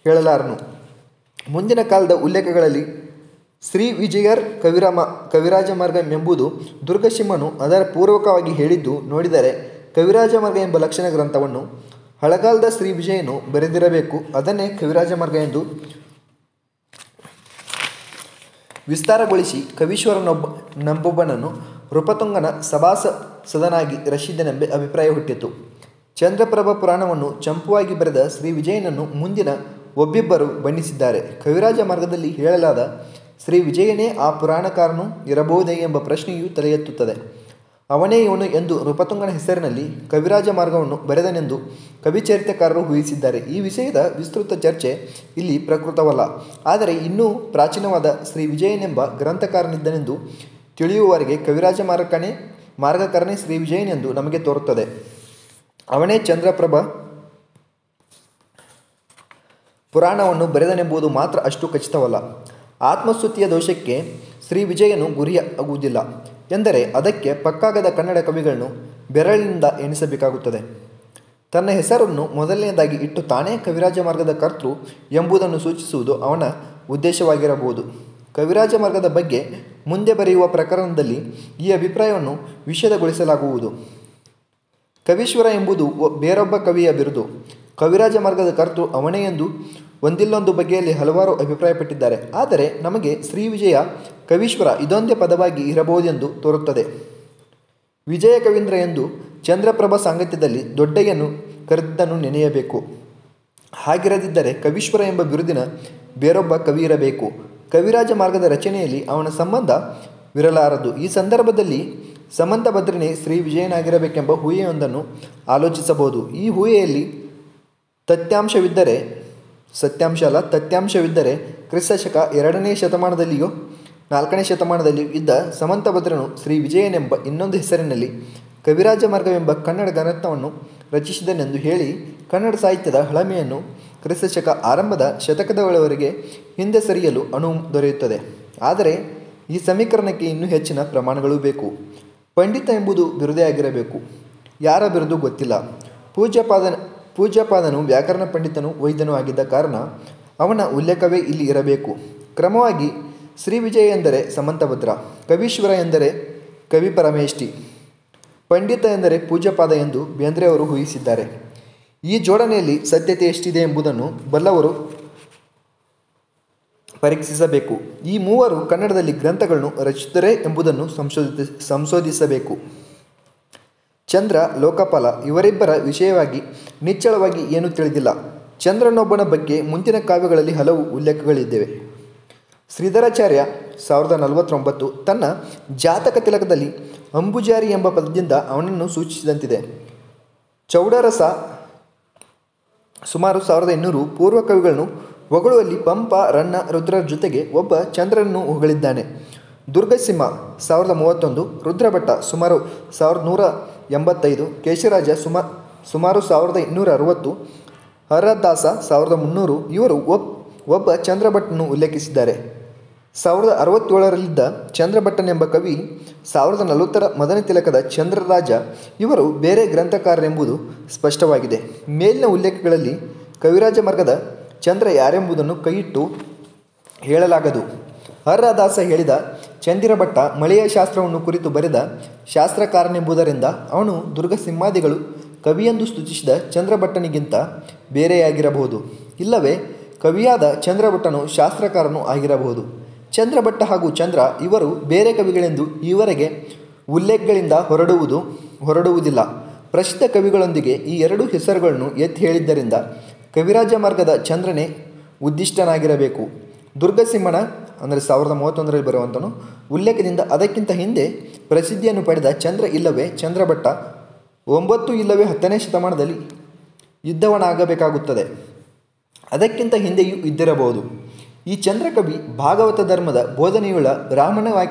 ಹೇಳಲಾರನು. ಮುಂದಿನ ಕಾಲದ ಉಲ್ಲೇಖಗಳಲ್ಲಿ ಶ್ರೀ ವಿಜಯರ್ ಕವಿರಾಜ ಮಾರ್ಗ ಎಂಬುದು ದುರ್ಗಸಿಂಹನು ಅದರ ಪೂರ್ವಕವಾಗಿ ಹೇಳಿದ್ದು ನೋಡಿದರೆ ಕವಿರಾಜ ಮಾರ್ಗ ಎಂಬ ಲಕ್ಷಣ ಗ್ರಂಥವನ್ನು ಹಳಗಾಲದ ಶ್ರೀ ವಿಜಯನು ಬರೆದಿರಬೇಕು. ಅದನ್ನೇ ಕವಿರಾಜ ಮಾರ್ಗ ಎಂದು ವಿಸ್ತಾರಗೊಳಿಸಿ ಕವೀಶ್ವರನೊಬ್ಬನನ್ನು ನೃಪತುಂಗನ ಸಭಾಸದನಾಗಿ ರಚಿಸಿದನೆಂಬ ಅಭಿಪ್ರಾಯ ಹುಟ್ಟಿತು. ಚಂದ್ರಪ್ರಭ ಪುರಾಣವನ್ನು ಚಂಪುವಾಗಿ ಬರೆದ ಶ್ರೀ ವಿಜಯನನ್ನು ಮುಂದಿನ ಒಬ್ಬಿಬ್ಬರು ಬಣ್ಣಿಸಿದ್ದಾರೆ. ಕವಿರಾಜ ಮಾರ್ಗದಲ್ಲಿ ಹೇಳಲಾದ ಶ್ರೀ ವಿಜಯನೇ ಆ ಪುರಾಣಕಾರನು ಇರಬಹುದೇ ಎಂಬ ಪ್ರಶ್ನೆಯೂ ತಲೆ ಎತ್ತುತ್ತದೆ. ಅವನೇ ಇವನು ಎಂದು ನೃಪತುಂಗನ ಹೆಸರಿನಲ್ಲಿ ಕವಿರಾಜ ಮಾರ್ಗವನ್ನು ಬರೆದನೆಂದು ಕವಿಚರಿತ್ರಕಾರರು ಊಹಿಸಿದ್ದಾರೆ. ಈ ವಿಷಯದ ವಿಸ್ತೃತ ಚರ್ಚೆ ಇಲ್ಲಿ ಪ್ರಕೃತವಲ್ಲ. ಆದರೆ ಇನ್ನೂ ಪ್ರಾಚೀನವಾದ ಶ್ರೀ ವಿಜಯನೆಂಬ ಗ್ರಂಥಕಾರನಿದ್ದನೆಂದು ತಿಳಿಯುವವರೆಗೆ ಕವಿರಾಜ ಮಾರ್ಗಕಾರನೇ ಶ್ರೀ ವಿಜಯನೆಂದು ನಮಗೆ ತೋರುತ್ತದೆ. ಅವನೇ ಚಂದ್ರಪ್ರಭ ಪುರಾಣವನ್ನು ಬರೆದನೆಂಬುದು ಮಾತ್ರ ಅಷ್ಟು ಖಚಿತವಲ್ಲ. ಆತ್ಮಸ್ತುತಿಯ ದೋಷಕ್ಕೆ ಶ್ರೀ ವಿಜಯನು ಗುರಿಯಾಗುವುದಿಲ್ಲ ಎಂದರೆ ಅದಕ್ಕೆ ಪಕ್ಕಾಗದ ಕನ್ನಡ ಕವಿಗಳನ್ನು ಬೆರಳಿನಿಂದ ಎಣಿಸಬೇಕಾಗುತ್ತದೆ. ತನ್ನ ಹೆಸರನ್ನು ಮೊದಲನೆಯದಾಗಿ ಇಟ್ಟು ತಾನೇ ಕವಿರಾಜ ಮಾರ್ಗದ ಕರ್ತೃ ಎಂಬುದನ್ನು ಸೂಚಿಸುವುದು ಅವನ ಉದ್ದೇಶವಾಗಿರಬಹುದು. ಕವಿರಾಜ ಮಾರ್ಗದ ಬಗ್ಗೆ ಮುಂದೆ ಬರೆಯುವ ಪ್ರಕರಣದಲ್ಲಿ ಈ ಅಭಿಪ್ರಾಯವನ್ನು ವಿಷದಗೊಳಿಸಲಾಗುವುದು. ಕವೀಶ್ವರ ಎಂಬುದು ಬೇರೊಬ್ಬ ಕವಿಯ ಬಿರುದು. ಕವಿರಾಜ ಮಾರ್ಗದ ಕರ್ತೃ ಅವನೇ ಎಂದು ಒಂದಿಲ್ಲೊಂದು ಬಗೆಯಲ್ಲಿ ಹಲವಾರು ಅಭಿಪ್ರಾಯಪಟ್ಟಿದ್ದಾರೆ. ಆದರೆ ನಮಗೆ ಶ್ರೀವಿಜಯ ಕವೀಶ್ವರ ಇದೊಂದೇ ಪದವಾಗಿ ಇರಬಹುದೆಂದು ತೋರುತ್ತದೆ. ವಿಜಯ ಕವೀಂದ್ರ ಎಂದು ಚಂದ್ರಪ್ರಭಾ ಸಾಂಗತ್ಯದಲ್ಲಿ ದೊಡ್ಡಯ್ಯನು ಕರೆದಿದ್ದನ್ನು ನೆನೆಯಬೇಕು. ಹಾಗಿರದಿದ್ದರೆ ಕವೀಶ್ವರ ಎಂಬ ಬಿರುದಿನ ಬೇರೊಬ್ಬ ಕವಿ ಇರಬೇಕು. ಕವಿರಾಜ ಮಾರ್ಗದ ರಚನೆಯಲ್ಲಿ ಅವನ ಸಂಬಂಧವಿರಲಾರದು. ಈ ಸಂದರ್ಭದಲ್ಲಿ ಸಮಂತಭದ್ರನೇ ಶ್ರೀ ವಿಜಯನಾಗಿರಬೇಕೆಂಬ ಊಹೆಯೊಂದನ್ನು ಆಲೋಚಿಸಬಹುದು. ಈ ಊಹೆಯಲ್ಲಿ ತಥ್ಯಾಂಶವಿದ್ದರೆ ಕ್ರಿಸ್ತಶಕ 2ನೇ ಶತಮಾನದಲ್ಲಿಯೋ 4ನೇ ಶತಮಾನದಲ್ಲಿಯೂ ಇದ್ದ ಸಮಂತಭದ್ರನು ಶ್ರೀ ವಿಜಯನೆಂಬ ಇನ್ನೊಂದು ಹೆಸರಿನಲ್ಲಿ ಕವಿರಾಜ ಮಾರ್ಗವೆಂಬ ಕನ್ನಡ ಗ್ರಂಥವನ್ನು ರಚಿಸಿದನೆಂದು ಹೇಳಿ ಕನ್ನಡ ಸಾಹಿತ್ಯದ ಹಳಮೆಯನ್ನು ಕ್ರಿಸ್ತಶಕ ಆರಂಭದ ಶತಕದವರೆಗೆ ಹಿಂದೆ ಸರಿಯಲು ಅನುವು ದೊರೆಯುತ್ತದೆ. ಆದರೆ ಈ ಸಮೀಕರಣಕ್ಕೆ ಇನ್ನೂ ಹೆಚ್ಚಿನ ಪ್ರಮಾಣಗಳು ಬೇಕು. ಪಂಡಿತ ಎಂಬುದು ಬಿರುದೇ ಆಗಿರಬೇಕು. ಯಾರ ಬಿರುದು ಗೊತ್ತಿಲ್ಲ. ಪೂಜ್ಯಪಾದನು ವ್ಯಾಕರಣ ಪಂಡಿತನೂ ವೈದ್ಯನೂ ಆಗಿದ್ದ ಕಾರಣ ಅವನ ಉಲ್ಲೇಖವೇ ಇಲ್ಲಿ ಇರಬೇಕು. ಕ್ರಮವಾಗಿ ಶ್ರೀ ವಿಜಯ ಎಂದರೆ ಸಮಂತಭದ್ರ, ಕವೀಶ್ವರ ಎಂದರೆ ಕವಿ ಪರಮೇಷ್ಠಿ, ಪಂಡಿತ ಎಂದರೆ ಪೂಜ್ಯಪಾದ ಎಂದು ಬೇಂದ್ರೆಯವರು ಊಹಿಸಿದ್ದಾರೆ. ಈ ಜೋಡಣೆಯಲ್ಲಿ ಸತ್ಯತೆ ಎಷ್ಟಿದೆ ಎಂಬುದನ್ನು ಬಲ್ಲವರು ಪರೀಕ್ಷಿಸಬೇಕು. ಈ ಮೂವರು ಕನ್ನಡದಲ್ಲಿ ಗ್ರಂಥಗಳನ್ನು ರಚಿಸಿದರೆ ಎಂಬುದನ್ನು ಸಂಶೋಧಿಸಬೇಕು. ಚಂದ್ರ, ಲೋಕಪಾಲ ಇವರಿಬ್ಬರ ವಿಷಯವಾಗಿ ನಿಚ್ಚಳವಾಗಿ ಏನೂ ತಿಳಿದಿಲ್ಲ. ಚಂದ್ರನೊಬ್ಬನ ಬಗ್ಗೆ ಮುಂದಿನ ಕಾವ್ಯಗಳಲ್ಲಿ ಹಲವು ಉಲ್ಲೇಖಗಳಿದ್ದೇವೆ. ಶ್ರೀಧರಾಚಾರ್ಯ 1049 ತನ್ನ ಜಾತಕ ತಿಲಕದಲ್ಲಿ ಅಂಬುಜಾರಿ ಎಂಬ ಪದದಿಂದ ಅವನನ್ನು ಸೂಚಿಸಿದಂತಿದೆ. ಚೌಡರಸ ಸುಮಾರು 1200 ಪೂರ್ವ ಕವಿಗಳನ್ನು ಹೊಗಳುವಲ್ಲಿ ಪಂಪ, ರನ್ನ, ರುದ್ರರ ಜೊತೆಗೆ ಒಬ್ಬ ಚಂದ್ರನನ್ನು ಹೊಗಳಿದ್ದಾನೆ. ದುರ್ಗಸಿಂಹ 1031, ರುದ್ರಭಟ್ಟ ಸುಮಾರು 1185, ಕೇಶರಾಜ ಸುಮಾರು 1260, ಹರದಾಸ 1300 ಇವರು ಒಬ್ಬ ಚಂದ್ರಭಟ್ಟನನ್ನು ಉಲ್ಲೇಖಿಸಿದ್ದಾರೆ. 1067ರಲ್ಲಿದ್ದ ಚಂದ್ರಭಟ್ಟನೆಂಬ ಕವಿ 1040ರ ಮದನ ತಿಲಕದ ಚಂದ್ರರಾಜ ಇವರು ಬೇರೆ ಗ್ರಂಥಕಾರರೆಂಬುದು ಸ್ಪಷ್ಟವಾಗಿದೆ. ಮೇಲಿನ ಉಲ್ಲೇಖಗಳಲ್ಲಿ ಕವಿರಾಜ ಮಾರ್ಗದ ಚಂದ್ರ ಯಾರೆಂಬುದನ್ನು ಕೈಯಿಟ್ಟು ಹೇಳಲಾಗದು. ಹರದಾಸ ಹೇಳಿದ ಚಂದಿರಭಟ್ಟ ಮಳೆಯ ಶಾಸ್ತ್ರವನ್ನು ಕುರಿತು ಬರೆದ ಶಾಸ್ತ್ರಕಾರನೆಂಬುದರಿಂದ ಅವನು ದುರ್ಗಸಿಂಹಾದಿಗಳು ಕವಿಯೆಂದು ಸ್ತುತಿಸಿದ ಚಂದ್ರಭಟ್ಟನಿಗಿಂತ ಬೇರೆಯಾಗಿರಬಹುದು. ಇಲ್ಲವೇ ಕವಿಯಾದ ಚಂದ್ರಭಟ್ಟನು ಶಾಸ್ತ್ರಕಾರನೂ ಆಗಿರಬಹುದು. ಚಂದ್ರಭಟ್ಟ ಹಾಗೂ ಚಂದ್ರ ಇವರು ಬೇರೆ ಕವಿಗಳೆಂದು ಈವರೆಗೆ ಉಲ್ಲೇಖಗಳಿಂದ ಹೊರಡುವುದಿಲ್ಲ. ಪ್ರಸಿದ್ಧ ಕವಿಗಳೊಂದಿಗೆ ಈ ಎರಡು ಹೆಸರುಗಳನ್ನು ಎತ್ತಿ ಹೇಳಿದ್ದರಿಂದ ಕವಿರಾಜ ಮಾರ್ಗದ ಚಂದ್ರನೇ ಉದ್ದಿಷ್ಟನಾಗಿರಬೇಕು. ದುರ್ಗಸಿಂಹನ ಅಂದರೆ 1031ರಲ್ಲಿ ಬರುವಂತನು ಉಲ್ಲೇಖದಿಂದ ಅದಕ್ಕಿಂತ ಹಿಂದೆ ಪ್ರಸಿದ್ಧಿಯನ್ನು ಪಡೆದ ಚಂದ್ರ ಇಲ್ಲವೇ ಚಂದ್ರಭಟ್ಟ 9 ಇಲ್ಲವೇ 10ನೇ ಶತಮಾನದಲ್ಲಿ ಇದ್ದವನಾಗಬೇಕಾಗುತ್ತದೆ. ಅದಕ್ಕಿಂತ ಹಿಂದೆಯೂ ಇದ್ದಿರಬಹುದು. ಈ ಚಂದ್ರಕವಿ ಭಾಗವತ ಧರ್ಮದ ಬೋಧನೆಯುಳ್ಳ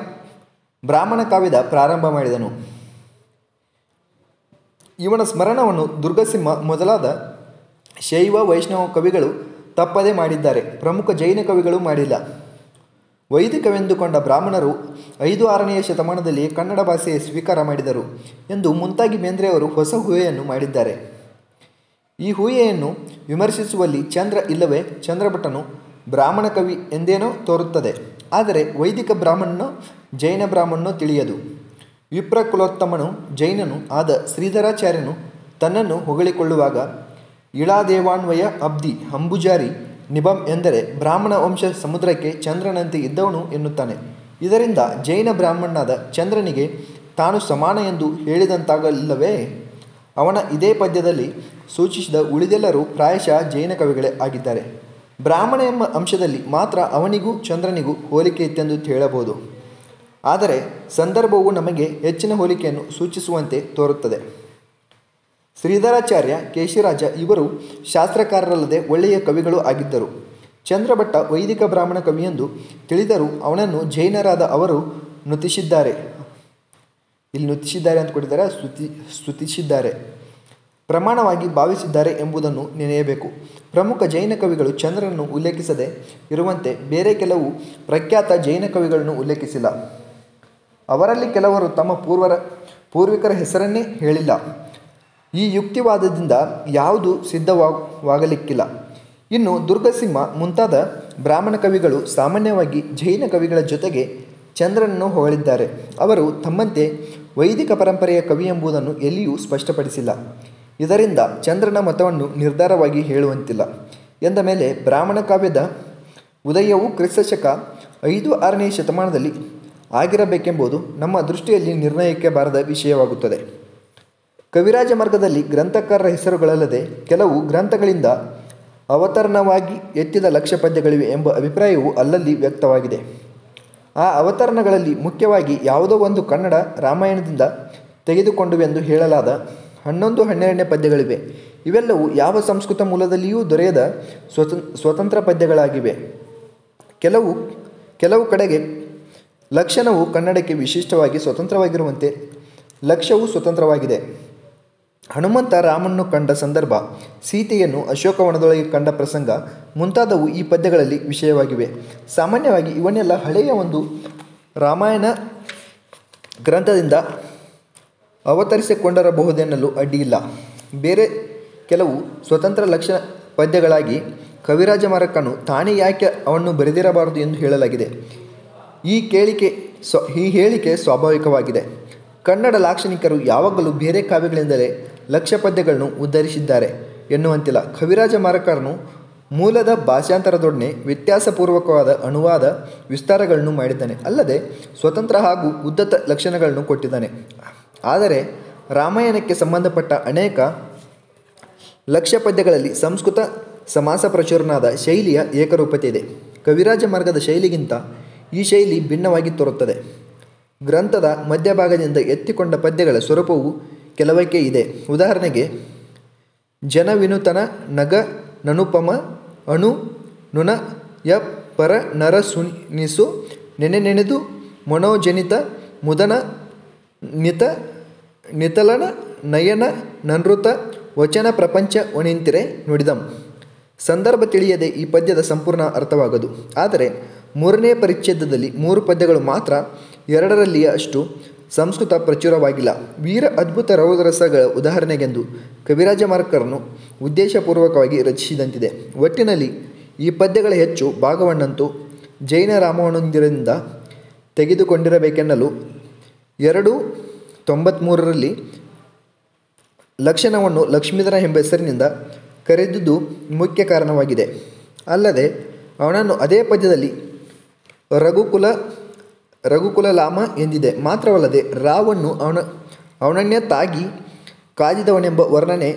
ಬ್ರಾಹ್ಮಣ ಕಾವ್ಯದ ಪ್ರಾರಂಭ ಮಾಡಿದನು. ಇವನ ಸ್ಮರಣವನ್ನು ದುರ್ಗಸಿಂಹ ಮೊದಲಾದ ಶೈವ ವೈಷ್ಣವ ಕವಿಗಳು ತಪ್ಪದೇ ಮಾಡಿದ್ದಾರೆ. ಪ್ರಮುಖ ಜೈನ ಕವಿಗಳು ಮಾಡಿಲ್ಲ. ವೈದಿಕವೆಂದುಕೊಂಡ ಬ್ರಾಹ್ಮಣರು 5-6ನೇ ಶತಮಾನದಲ್ಲಿಯೇ ಕನ್ನಡ ಭಾಷೆಯ ಸ್ವೀಕಾರ ಮಾಡಿದರು ಎಂದು ಮುಂತಾಗಿ ಬೇಂದ್ರೆಯವರು ಹೊಸ ಊಹೆಯನ್ನು ಮಾಡಿದ್ದಾರೆ. ಈ ಊಹೆಯನ್ನು ವಿಮರ್ಶಿಸುವಲ್ಲಿ ಚಂದ್ರ ಇಲ್ಲವೇ ಚಂದ್ರಭಟ್ಟನು ಬ್ರಾಹ್ಮಣ ಕವಿ ಎಂದೇನೋ ತೋರುತ್ತದೆ. ಆದರೆ ವೈದಿಕ ಬ್ರಾಹ್ಮಣನೋ ಜೈನ ಬ್ರಾಹ್ಮಣನೋ ತಿಳಿಯದು. ವಿಪ್ರಕುಲೋತ್ತಮನು ಜೈನನು ಆದ ಶ್ರೀಧರಾಚಾರ್ಯನು ತನ್ನನ್ನು ಹೊಗಳಿಕೊಳ್ಳುವಾಗ ಇಳಾದೇವಾನ್ವಯ ಅಬ್ದಿ ಅಂಬುಜಾರಿ ನಿಬಂ ಎಂದರೆ ಬ್ರಾಹ್ಮಣ ವಂಶ ಸಮುದ್ರಕ್ಕೆ ಚಂದ್ರನಂತೆ ಇದ್ದವನು ಎನ್ನುತ್ತಾನೆ. ಇದರಿಂದ ಜೈನ ಬ್ರಾಹ್ಮಣನಾದ ಚಂದ್ರನಿಗೆ ತಾನು ಸಮಾನ ಎಂದು ಹೇಳಿದಂತಾಗಲಿಲ್ಲವೇ? ಅವನ ಇದೇ ಪದ್ಯದಲ್ಲಿ ಸೂಚಿಸಿದ ಉಳಿದೆಲ್ಲರೂ ಪ್ರಾಯಶಃ ಜೈನ ಕವಿಗಳೇ ಆಗಿದ್ದಾರೆ. ಬ್ರಾಹ್ಮಣ ಎಂಬ ಅಂಶದಲ್ಲಿ ಮಾತ್ರ ಅವನಿಗೂ ಚಂದ್ರನಿಗೂ ಹೋಲಿಕೆ ಇತ್ತೆಂದು ಹೇಳಬಹುದು. ಆದರೆ ಸಂದರ್ಭವು ನಮಗೆ ಹೆಚ್ಚಿನ ಹೋಲಿಕೆಯನ್ನು ಸೂಚಿಸುವಂತೆ ತೋರುತ್ತದೆ. ಶ್ರೀಧರಾಚಾರ್ಯ, ಕೇಶಿರಾಜ ಇವರು ಶಾಸ್ತ್ರಕಾರರಲ್ಲದೆ ಒಳ್ಳೆಯ ಕವಿಗಳು ಆಗಿದ್ದರು. ಚಂದ್ರಭಟ್ಟ ವೈದಿಕ ಬ್ರಾಹ್ಮಣ ಕವಿಯೆಂದು ತಿಳಿದರೂ ಅವನನ್ನು ಜೈನರಾದ ಅವರು ನುತಿಸಿದ್ದಾರೆ. ಇಲ್ಲಿ ನುತಿಸಿದ್ದಾರೆ ಅಂತ ಕೊಟ್ಟಿದ್ದಾರೆ, ಸ್ತುತಿಸಿದ್ದಾರೆ, ಪ್ರಮಾಣವಾಗಿ ಭಾವಿಸಿದ್ದಾರೆ ಎಂಬುದನ್ನು ನೆನೆಯಬೇಕು. ಪ್ರಮುಖ ಜೈನ ಕವಿಗಳು ಚಂದ್ರನನ್ನು ಉಲ್ಲೇಖಿಸದೆ ಇರುವಂತೆ ಬೇರೆ ಕೆಲವು ಪ್ರಖ್ಯಾತ ಜೈನ ಕವಿಗಳನ್ನು ಉಲ್ಲೇಖಿಸಿಲ್ಲ. ಅವರಲ್ಲಿ ಕೆಲವರು ತಮ್ಮ ಪೂರ್ವಿಕರ ಹೆಸರನ್ನೇ ಹೇಳಿಲ್ಲ. ಈ ಯುಕ್ತಿವಾದದಿಂದ ಯಾವುದೂ ಸಿದ್ಧವಾಗಲಿಕ್ಕಿಲ್ಲ. ಇನ್ನು ದುರ್ಗಸಿಂಹ ಮುಂತಾದ ಬ್ರಾಹ್ಮಣ ಕವಿಗಳು ಸಾಮಾನ್ಯವಾಗಿ ಜೈನ ಕವಿಗಳ ಜೊತೆಗೆ ಚಂದ್ರನನ್ನು ಹೊಗಳಿದ್ದಾರೆ. ಅವರು ತಮ್ಮಂತೆ ವೈದಿಕ ಪರಂಪರೆಯ ಕವಿ ಎಂಬುದನ್ನು ಎಲ್ಲಿಯೂ ಸ್ಪಷ್ಟಪಡಿಸಿಲ್ಲ. ಇದರಿಂದ ಚಂದ್ರನ ಮತವನ್ನು ನಿರ್ಧಾರವಾಗಿ ಹೇಳುವಂತಿಲ್ಲ. ಎಂದ ಮೇಲೆ ಬ್ರಾಹ್ಮಣ ಕಾವ್ಯದ ಉದಯವು ಕ್ರಿಸ್ತಶಕ 5-6ನೇ ಶತಮಾನದಲ್ಲಿ ಆಗಿರಬೇಕೆಂಬುದು ನಮ್ಮ ದೃಷ್ಟಿಯಲ್ಲಿ ನಿರ್ಣಯಕ್ಕೆ ಬಾರದ ವಿಷಯವಾಗುತ್ತದೆ. ಕವಿರಾಜ ಮಾರ್ಗದಲ್ಲಿ ಗ್ರಂಥಕಾರರ ಹೆಸರುಗಳಲ್ಲದೆ ಕೆಲವು ಗ್ರಂಥಗಳಿಂದ ಅವತರಣವಾಗಿ ಎತ್ತಿದ ಲಕ್ಷ್ಯ ಪದ್ಯಗಳಿವೆ ಎಂಬ ಅಭಿಪ್ರಾಯವು ಅಲ್ಲಲ್ಲಿ ವ್ಯಕ್ತವಾಗಿದೆ. ಆ ಅವತರಣಗಳಲ್ಲಿ ಮುಖ್ಯವಾಗಿ ಯಾವುದೋ ಒಂದು ಕನ್ನಡ ರಾಮಾಯಣದಿಂದ ತೆಗೆದುಕೊಂಡುವೆಂದು ಹೇಳಲಾದ 11-12ನೇ ಪದ್ಯಗಳಿವೆ. ಇವೆಲ್ಲವೂ ಯಾವ ಸಂಸ್ಕೃತ ಮೂಲದಲ್ಲಿಯೂ ದೊರೆಯದ ಸ್ವತಂತ್ರ ಪದ್ಯಗಳಾಗಿವೆ. ಕೆಲವು ಕಡೆಗೆ ಲಕ್ಷಣವು ಕನ್ನಡಕ್ಕೆ ವಿಶಿಷ್ಟವಾಗಿ ಸ್ವತಂತ್ರವಾಗಿರುವಂತೆ ಲಕ್ಷ್ಯವು ಸ್ವತಂತ್ರವಾಗಿದೆ. ಹನುಮಂತ ರಾಮನನ್ನು ಕಂಡ ಸಂದರ್ಭ, ಸೀತೆಯನ್ನು ಅಶೋಕವನದೊಳಗೆ ಕಂಡ ಪ್ರಸಂಗ ಮುಂತಾದವು ಈ ಪದ್ಯಗಳಲ್ಲಿ ವಿಷಯವಾಗಿವೆ. ಸಾಮಾನ್ಯವಾಗಿ ಇವನ್ನೆಲ್ಲ ಹಳೆಯ ಒಂದು ರಾಮಾಯಣ ಗ್ರಂಥದಿಂದ ಅವತರಿಸಿಕೊಂಡಿರಬಹುದೆನ್ನಲು ಅಡ್ಡಿಯಿಲ್ಲ. ಬೇರೆ ಕೆಲವು ಸ್ವತಂತ್ರ ಲಕ್ಷಣ ಪದ್ಯಗಳಾಗಿ ಕವಿರಾಜ ಮಾರಕನು ತಾನೇ ಯಾಕೆ ಅವನ್ನು ಬರೆದಿರಬಾರದು ಎಂದು ಹೇಳಲಾಗಿದೆ. ಈ ಹೇಳಿಕೆ ಸ್ವಾಭಾವಿಕವಾಗಿದೆ. ಕನ್ನಡ ಲಾಕ್ಷಣಿಕರು ಯಾವಾಗಲೂ ಬೇರೆ ಕಾವ್ಯಗಳಿಂದಲೇ ಲಕ್ಷ್ಯ ಪದ್ಯಗಳನ್ನು ಉದ್ಧರಿಸಿದ್ದಾರೆ ಎನ್ನುವಂತಿಲ್ಲ. ಕವಿರಾಜ ಮಾರಕನು ಮೂಲದ ಭಾಷಾಂತರದೊಡನೆ ವ್ಯತ್ಯಾಸಪೂರ್ವಕವಾದ ಅನುವಾದ ವಿಸ್ತಾರಗಳನ್ನು ಮಾಡಿದ್ದಾನೆ. ಅಲ್ಲದೆ ಸ್ವತಂತ್ರ ಹಾಗೂ ಉದ್ದತ ಲಕ್ಷಣಗಳನ್ನು ಕೊಟ್ಟಿದ್ದಾನೆ. ಆದರೆ ರಾಮಾಯಣಕ್ಕೆ ಸಂಬಂಧಪಟ್ಟ ಅನೇಕ ಲಕ್ಷ್ಯ ಪದ್ಯಗಳಲ್ಲಿ ಸಂಸ್ಕೃತ ಸಮಾಸ ಪ್ರಚುರನಾದ ಶೈಲಿಯ ಏಕರೂಪತೆ ಇದೆ. ಕವಿರಾಜ ಮಾರ್ಗದ ಶೈಲಿಗಿಂತ ಈ ಶೈಲಿ ಭಿನ್ನವಾಗಿ ತೋರುತ್ತದೆ. ಗ್ರಂಥದ ಮಧ್ಯಭಾಗದಿಂದ ಎತ್ತಿಕೊಂಡ ಪದ್ಯಗಳ ಸ್ವರೂಪವು ಕೆಲವಕ್ಕೆ ಇದೆ. ಉದಾಹರಣೆಗೆ ಜನವಿನುತನ ನಗ ನನುಪಮ ಅಣು ನುನ ಯ ಪರ ನರ ಸುನಿಸು ನೆನೆನೆನೆದು ಮನೋಜನಿತ ಮುದನ ನಿತ ನಿತಲನ ನಯನ ನನೃತ ವಚನ ಪ್ರಪಂಚ ಒಣಿಂತಿರೆ ನುಡಿದಂ. ಸಂದರ್ಭ ತಿಳಿಯದೆ ಈ ಪದ್ಯದ ಸಂಪೂರ್ಣ ಅರ್ಥವಾಗದು. ಆದರೆ 3ನೇ ಪರಿಚ್ಛೇದದಲ್ಲಿ 3 ಪದ್ಯಗಳು ಮಾತ್ರ 2ರಲ್ಲಿಯ ಅಷ್ಟು ಸಂಸ್ಕೃತ ಪ್ರಚುರವಾಗಿಲ್ಲ. ವೀರ ಅದ್ಭುತ ರೌದ್ರರಸಗಳ ಉದಾಹರಣೆಗೆಂದು ಕವಿರಾಜ ಮಾರ್ಕರನ್ನು ಉದ್ದೇಶಪೂರ್ವಕವಾಗಿ ರಚಿಸಿದಂತಿದೆ. ಒಟ್ಟಿನಲ್ಲಿ ಈ ಪದ್ಯಗಳ ಹೆಚ್ಚು ಭಾಗವನ್ನಂತೂ ಜೈನ ರಾಮಾನುಜರಿಂದ ತೆಗೆದುಕೊಂಡಿರಬೇಕೆನ್ನಲು 293ರಲ್ಲಿ ಲಕ್ಷಣವನ್ನು ಲಕ್ಷ್ಮೀಧರ ಎಂಬ ಹೆಸರಿನಿಂದ ಕರೆದುದು ಮುಖ್ಯ ಕಾರಣವಾಗಿದೆ. ಅಲ್ಲದೆ ಅವನನ್ನು ಅದೇ ಪದ್ಯದಲ್ಲಿ ರಘುಕುಲ ಲಾಮ ಎಂದಿದೆ. ಮಾತ್ರವಲ್ಲದೆ ರಾವನ್ನು ಅವನನ್ನೇ ತಾಗಿ ಕಾದಿದವನೆಂಬ ವರ್ಣನೆ